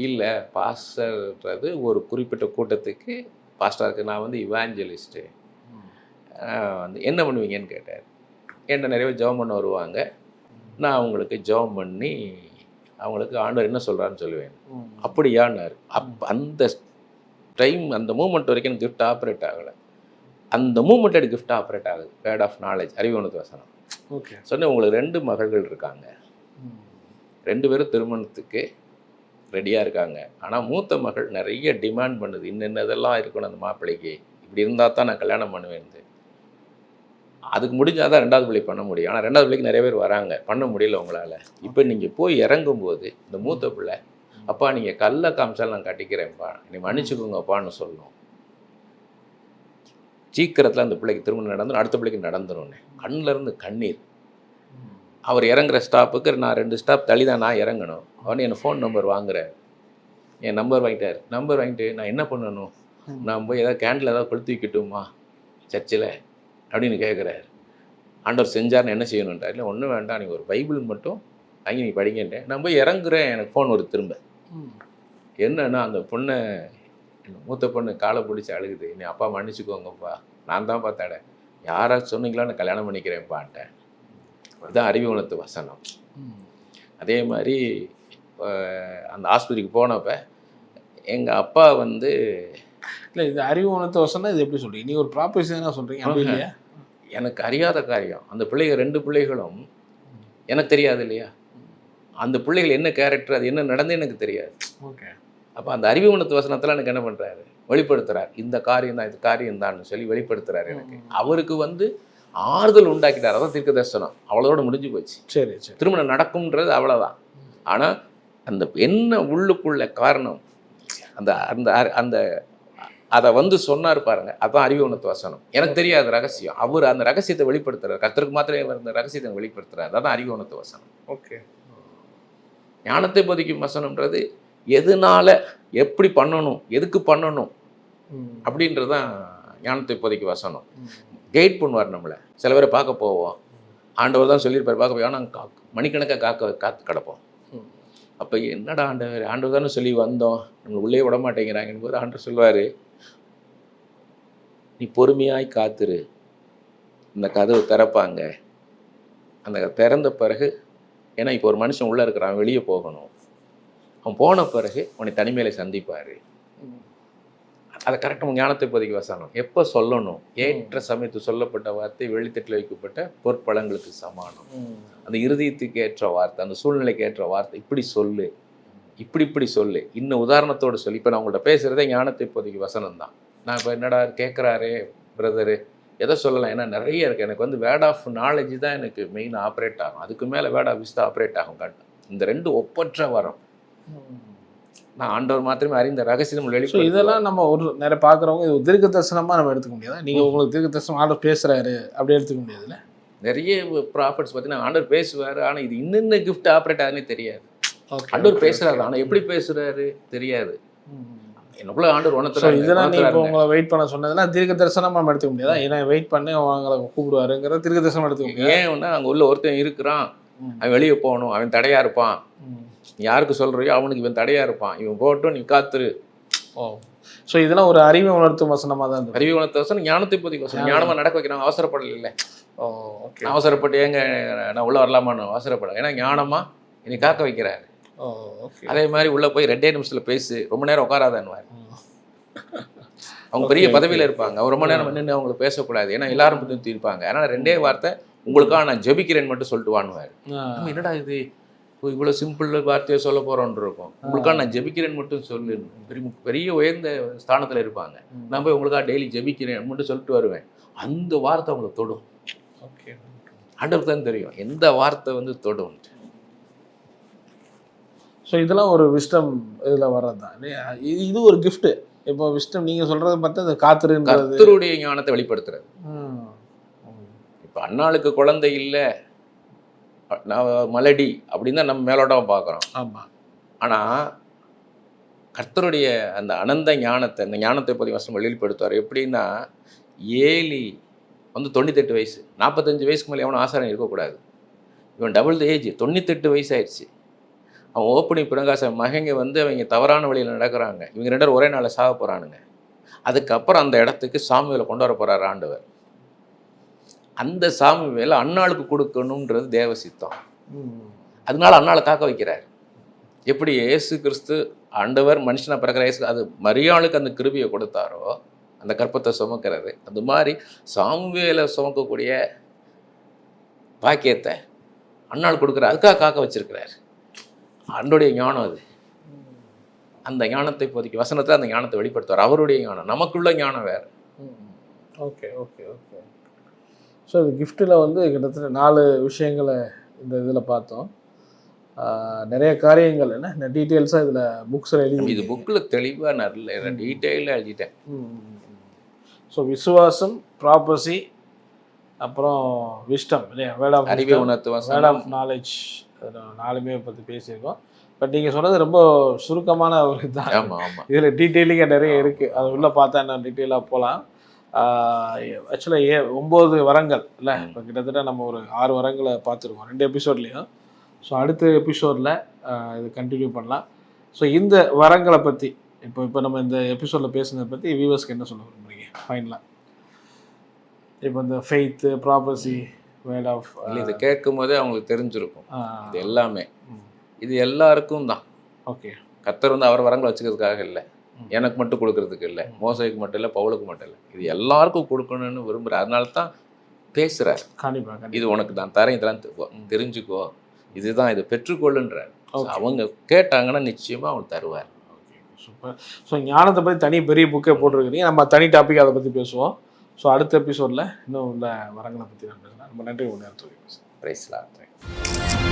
இல்லை, பாஸ்டர்ன்றது ஒரு குறிப்பிட்ட கூட்டத்துக்கு பாஸ்டராக இருக்குது. நான் வந்து இவாஞ்சலிஸ்ட்டு. வந்து என்ன பண்ணுவீங்கன்னு கேட்டார். என்ன நிறைய ஜெபம் பண்ண வருவாங்க, நான் அவங்களுக்கு ஜெபம் பண்ணி அவங்களுக்கு ஆண்டவர் என்ன சொல்கிறான்னு சொல்லுவேன். அப்படியான்னாரு. அந்த டைம், அந்த மூமெண்ட் வரைக்கும் எனக்கு கிஃப்ட் ஆப்ரேட் ஆகலை. அந்த மூமெண்ட் கிஃப்ட் ஆப்ரேட் ஆகுது. வேர்ட் ஆஃப் நாலேஜ், அறிவு உணர்த்து வசனம். ஓகே. சொன்னேன் உங்களுக்கு 2 மகள்கள் இருக்காங்க, 2 பேரும் திருமணத்துக்கு ரெடியாக இருக்காங்க. ஆனால் மூத்த மகள் நிறைய டிமாண்ட் பண்ணுது, இன்னென்னதெல்லாம் இருக்கணும் அந்த மாப்பிள்ளைக்கு, இப்படி இருந்தால் தான் நான் கல்யாணம் பண்ணுவேன். அதுக்கு முடிஞ்சால் தான் 2வது பிள்ளை பண்ண முடியும். ஆனால் 2வது பிள்ளைக்கு நிறைய பேர் வராங்க, பண்ண முடியல உங்களால். இப்போ நீங்கள் போய் இறங்கும்போது இந்த மூத்த பிள்ளை, அப்பா நீங்கள் கல்லை காமிச்சாலும் நான் கட்டிக்கிறேன்ப்பா, நீ மன்னிச்சுக்கோங்கப்பான்னு சொல்லணும். சீக்கிரத்தில் அந்த பிள்ளைக்கு திருமணம் நடந்துடும், அடுத்த பிள்ளைக்கு நடந்துடும். கண்ணிலேருந்து கண்ணீர். அவர் இறங்குற ஸ்டாப்புக்கு நான் 2 ஸ்டாப் தள்ளி தான் நான் இறங்கணும். அவனே என் ஃபோன் நம்பர் வாங்குறார். என் நம்பர் வாங்கிட்டார். நம்பர் வாங்கிட்டு நான் என்ன பண்ணணும், நான் போய் ஏதாவது கேண்டில் ஏதாவது கொளுத்தி வைக்கட்டுமா சர்ச்சில் அப்படின்னு கேட்குறாரு. ஆண்டவர் செஞ்சார்னு என்ன செய்யணுன்றார். இல்லை ஒன்றும் வேண்டாம், நீங்கள் ஒரு பைபிள் மட்டும் வாங்கி நீ படிங்கன்ட்டேன். நான் போய் இறங்குறேன், எனக்கு ஃபோன் ஒரு திரும்ப. என்னன்னா அந்த பொண்ணை, மூத்த பொண்ணு காலை பிடிச்சி அழுகுது. நீ அப்பா மன்னிச்சுக்கோங்கப்பா, நான் தான் பார்த்தாடேன், யாராச்சும் சொன்னீங்களா நான் கல்யாணம் பண்ணிக்கிறேன்ப்பான்ட்டேன். அதுதான் அறிவு உணர்த்து வசனம். அதே மாதிரி அந்த ஆஸ்பத்திரிக்கு போனப்போ எங்கள் அப்பா வந்து, இல்லை இது அறிவு உணர்த்து வசனம், இது எப்படி சொல்கிறீங்க? நீ ஒரு ப்ராப்பர்சி தானே சொல்கிறீங்க, அப்படி இல்லையா? எனக்கு அறியாத காரியம். அந்த பிள்ளைகள் 2 பிள்ளைகளும் எனக்கு தெரியாது இல்லையா? அந்த பிள்ளைகள் என்ன கேரக்டர், அது என்ன நடந்து எனக்கு தெரியாது. ஓகே. அப்போ அந்த அறிவு உணர்த்து வசனத்தில் எனக்கு என்ன பண்ணுறாரு, வெளிப்படுத்துகிறார். இந்த காரியம் தான், இது காரியம் தான் சொல்லி வெளிப்படுத்துகிறார் எனக்கு. அவருக்கு வந்து ஆறுதல் உண்டாக்கிட்டார். அதான் தீர்க்க தரிசனம். அவ்வளோட முடிஞ்சு போச்சு. சரி சரி. திருமணம் நடக்கும்ன்றது அவ்வளோதான். ஆனால் அந்த என்ன உள்ளுக்குள்ள காரணம், அந்த அந்த அந்த அதை வந்து சொன்னார் பாருங்க, அதான் அறிவு உணர்த்து வசனம். எனக்கு தெரியாத ரகசியம், அவர் அந்த ரகசியத்தை வெளிப்படுத்துறாரு. கர்த்தருக்கு மாத்திரமே அந்த ரகசியத்தை வெளிப்படுத்துறாரு. அதான் அறிவு உணர்த்து வசனம். ஓகே. ஞானத்தை போதிக்கும் வசனம்ன்றது எதனால, எப்படி பண்ணணும், எதுக்கு பண்ணணும் அப்படின்றது தான் ஞானத்தை போதிக்கும் வசனம். கைட் பண்ணுவார் நம்மளை. சில பேரை பார்க்க போவோம், ஆண்டவர் தான் சொல்லியிருப்பார் பார்க்க போய், நாங்கள் மணிக்கணக்காக காத்து கிடப்போம். அப்போ என்னடா ஆண்டவர் தானே சொல்லி வந்தோம், நம்மளை உள்ளே விட மாட்டேங்கிறாங்கன்னு போது ஆண்டவர் சொல்லுவார், நீ பொறுமையாய் காத்துரு, இந்த கதவு திறப்பாங்க. அந்த திறந்த பிறகு, ஏன்னா இப்போ ஒரு மனுஷன் உள்ளே இருக்கிறான், வெளியே போகணும், அவன் போன பிறகு உன்னை தனிமையில சந்திப்பார். அதை கரெக்டாக ஞானத்தை போதிக்கு வசனம். எப்போ சொல்லணும், ஏற்ற சமயத்து சொல்லப்பட்ட வார்த்தை வெளித்தட்டில் வைக்கப்பட்ட பொற்பழங்களுக்கு சமானம். அந்த இருதயத்துக்கு ஏற்ற வார்த்தை, அந்த சூழ்நிலைக்கு ஏற்ற வார்த்தை, இப்படி சொல்லு, இப்படி சொல்லு, இன்னும் உதாரணத்தோடு சொல்லி. இப்போ நான் உங்கள்கிட்ட பேசுகிறதே ஞானத்தை போதிக்கு வசனம் தான். நான் இப்போ என்னடா கேட்குறாரே பிரதரு, எதை சொல்லலாம், ஏன்னா நிறைய இருக்குது. எனக்கு வந்து வேர்ட் ஆஃப் நாலேஜ் தான் எனக்கு மெயின் ஆப்ரேட் ஆகும். அதுக்கு மேலே வேர்ட் ஆஃப் விஸ் தான் ஆப்ரேட் ஆகும். இந்த ரெண்டு ஒப்பற்ற வரும். நான் ஆண்டவர் மாத்திரமே அறிந்த ரகசியம் வெளியே. இதெல்லாம் நம்ம ஒரு நிறைய பார்க்குறவங்க இது தீர்க்க தரிசனமாக நம்ம எடுத்துக்க முடியாது. நீங்கள் உங்களுக்கு தீர்க்க தரிசனம் ஆண்டவர் பேசுகிறாரு அப்படி எடுத்துக்க முடியாதுல்ல. நிறைய ப்ராஃபிட்ஸ் பார்த்தீங்கன்னா ஆண்டவர் பேசுவார், ஆனால் இது இன்னும் கிஃப்ட் ஆப்ரேட் ஆகுதுன்னே தெரியாது. ஆண்டவர் பேசுகிறாரு, ஆனால் எப்படி பேசுகிறாரு தெரியாது. எனக்குள்ள ஆண்டவர் உணர்த்துற. இதெல்லாம் நீ இப்போ உங்களை வெயிட் பண்ண சொன்னதெல்லாம் தீர்க்க தரிசனமாக நம்ம எடுத்துக்க முடியாதா? ஏன்னா வெயிட் பண்ணி அவங்களை கூப்பிடுவாருங்கிற தீர்க்க தரிசனம் எடுத்துக்க முடியாது. ஏன்னா அங்கே உள்ள ஒருத்தன் இருக்கிறான், அவன் வெளியே போகணும், அவன் தடையாக இருப்பான். யாருக்கு சொல்கிறையோ அவனுக்கு இவன் தடையாக இருப்பான், இவன் போட்டும் நீ காத்துரு. ஸோ இதெல்லாம் ஒரு அறிவை உணர்த்தும் வசனமாக தான் இருந்தது. அறிவை உணர்த்த வசனம், ஞானத்தை போதிக்கும் வசனம். ஞானமாக நடக்க வைக்கிறாங்க, அவசரப்படல. நான் அவசரப்பட்டு ஏங்க நான் உள்ளே வரலாமான்னு அவசரப்பட, ஏன்னா ஞானமாக என்னை காக்க வைக்கிறாரு. அதே மாதிரி உள்ளே போய் 2 நிமிஷத்தில் பேசு, ரொம்ப நேரம் உட்காராதன்னுவார். அவங்க பெரிய பதவியில் இருப்பாங்க, அவங்க ரொம்ப நேரம் நின்று அவங்களுக்கு பேசக்கூடாது, ஏன்னா எல்லாரும் புத்தி இருப்பாங்க. அதனால் 2 வார்த்தை உங்களுக்காக நான் ஜெபிக்கிறேன்னு மட்டும் சொல்லிட்டு வாங்குவார். நம்ம என்னடா இது இவ்வளோ சிம்பிள் வார்த்தையை சொல்ல போகிறோன்னு இருக்கும். உங்களுக்காக நான் ஜெபிக்கிறேன்னு மட்டும் சொல்லு. பெரிய உயர்ந்த ஸ்தானத்தில் இருப்பாங்க. நான் போய் உங்களுக்காக டெய்லி ஜெபிக்கிறேன் மட்டும் சொல்லிட்டு வருவேன். அந்த வார்த்தை அவங்களுக்கு தொடும். ஆண்டவருக்கு தான் தெரியும் எந்த வார்த்தை வந்து தொடும். ஸோ இதெல்லாம் ஒரு விஸ்டம் இதில் வர்றது தான். இது ஒரு கிஃப்ட்டு. இப்போ விஸ்டம் நீங்கள் சொல்கிறத பார்த்தா அது காத்திருன்றது கர்த்தருடைய ஞானத்தை வெளிப்படுத்துறது. இப்போ அண்ணாளுக்கு குழந்தை இல்லை, நான் மலடி அப்படின்னு தான் நம்ம மேலோட்டம் பார்க்குறோம். ஆமாம். ஆனால் கர்த்தருடைய அந்த அனந்த ஞானத்தை, அந்த ஞானத்தை பற்றி வசனம் வெளிப்படுத்துவார். எப்படின்னா, ஏலி வந்து 98 வயசு, 45 வயசுக்கு மேலே எவனும் ஆசாரம் இருக்கக்கூடாது. இவன் டபுள் த ஏஜ், 98 வயசு ஆயிடுச்சு. அவன் ஓப்பனி பிரகாச மகங்க வந்து அவங்க தவறான வழியில் நடக்கிறாங்க. இவங்க 2 ஒரே நாளில் சாக போகிறானுங்க. அதுக்கப்புறம் அந்த இடத்துக்கு சாமுவேலை கொண்டு வர போகிறார் ஆண்டவர். அந்த சாமுவேலை அன்னாளுக்கு கொடுக்கணுன்றது தேவ சித்தம். அதனால அன்னாளை காக்க வைக்கிறார். எப்படி இயேசு கிறிஸ்து ஆண்டவர் மனுஷனாக பிறக்கிற இயேசு, அது மரியாளுக்கு அந்த கிருபியை கொடுத்தாரோ, அந்த கற்பத்தை சுமக்கிறது, அது மாதிரி சாமுவேலை சுமக்கக்கூடிய பாக்கியத்தை அன்னாள் கொடுக்குறார். அதுக்காக காக்க வச்சிருக்கிறார். ஆண்டோடைய ஞானம் அது. அந்த ஞானத்தை இப்போதைக்கு வசனத்தில் அந்த ஞானத்தை வெளிப்படுத்துவார். அவருடைய ஞானம், நமக்குள்ள ஞானம் வேறு. Okay okay okay. ஸோ இது கிஃப்ட்டில் வந்து கிட்டத்தட்ட 4 விஷயங்களை இந்த இதில் பார்த்தோம். நிறைய காரியங்கள் என்ன டீட்டெயில்ஸாக இதில் புக்ஸில் எழுதி, இது புக்கில் தெளிவாக நல்ல டீட்டெயிலாக எழுதிட்டேன். ஸோ விசுவாசம், ப்ராப்பசி, அப்புறம் விஸ்டம் இல்லையா, வேர்ட் ஆஃப் அறிவை உணர்த்து, வேர்ட் ஆஃப் நாலேஜ், 4மே பற்றி பேசியிருக்கோம். பட் நீங்கள் சொன்னது ரொம்ப சுருக்கமான ஒரு இதுதான். ஆமாம் ஆமாம். இதில் டீட்டெயிலிங்காக நிறைய இருக்குது. அது உள்ளே பார்த்தா என்ன டீட்டெயிலாக போகலாம். ஆக்சுவலாக 9 வரங்கள் இல்லை, இப்போ கிட்டத்தட்ட நம்ம ஒரு 6 வரங்களை பார்த்துருக்கோம் 2 எபிசோட்லேயும். ஸோ அடுத்த எபிசோடில் இது கண்டினியூ பண்ணலாம். ஸோ இந்த வரங்களை பற்றி இப்போ நம்ம இந்த எபிசோடில் பேசுனதை பற்றி வியூவர்ஸ்க்கு என்ன சொல்ல விரும்புறீங்க ஃபைனலாக? இப்போ இந்த ஃபெய்த்து, ப்ராப்பசி, வேர்ட் ஆஃப், இதை கேட்கும் போதே அவங்களுக்கு தெரிஞ்சிருக்கும் இது எல்லாமே. இது எல்லாருக்கும் தான். ஓகே. கர்த்தர் வந்து அவர் வரங்களை வச்சுக்கிறதுக்காக இல்லை, எனக்கு மட்டும் கொடுக்கறதுக்கு இல்லை, மோசைக்கு மட்டும் இல்லை, பவுலுக்கு மட்டும் இல்லை, இது எல்லாருக்கும் கொடுக்கணும்னு விரும்புகிறார். அதனால தான் பேசுகிறார். கண்டிப்பாக இது உனக்கு நான் தரேன், இதெல்லாம் தெரிஞ்சுக்கோ, இதுதான், இதை பெற்றுக்கொள்ளுன்றார். அவங்க கேட்டாங்கன்னா நிச்சயமாக அவங்க தருவார். சூப்பர். ஸோ ஞானத்தை பற்றி தனி பெரிய புக்கே போட்டிருக்கிறீங்க. நம்ம தனி டாபிக் அதை பற்றி பேசுவோம். ஸோ அடுத்த எபிசோடில் இன்னும் உள்ள வரங்களை பற்றி நான் பேசுகிறேன். ரொம்ப நன்றி. உங்கள் நேரத்துக்கு பிரைஸ் லார்ட்.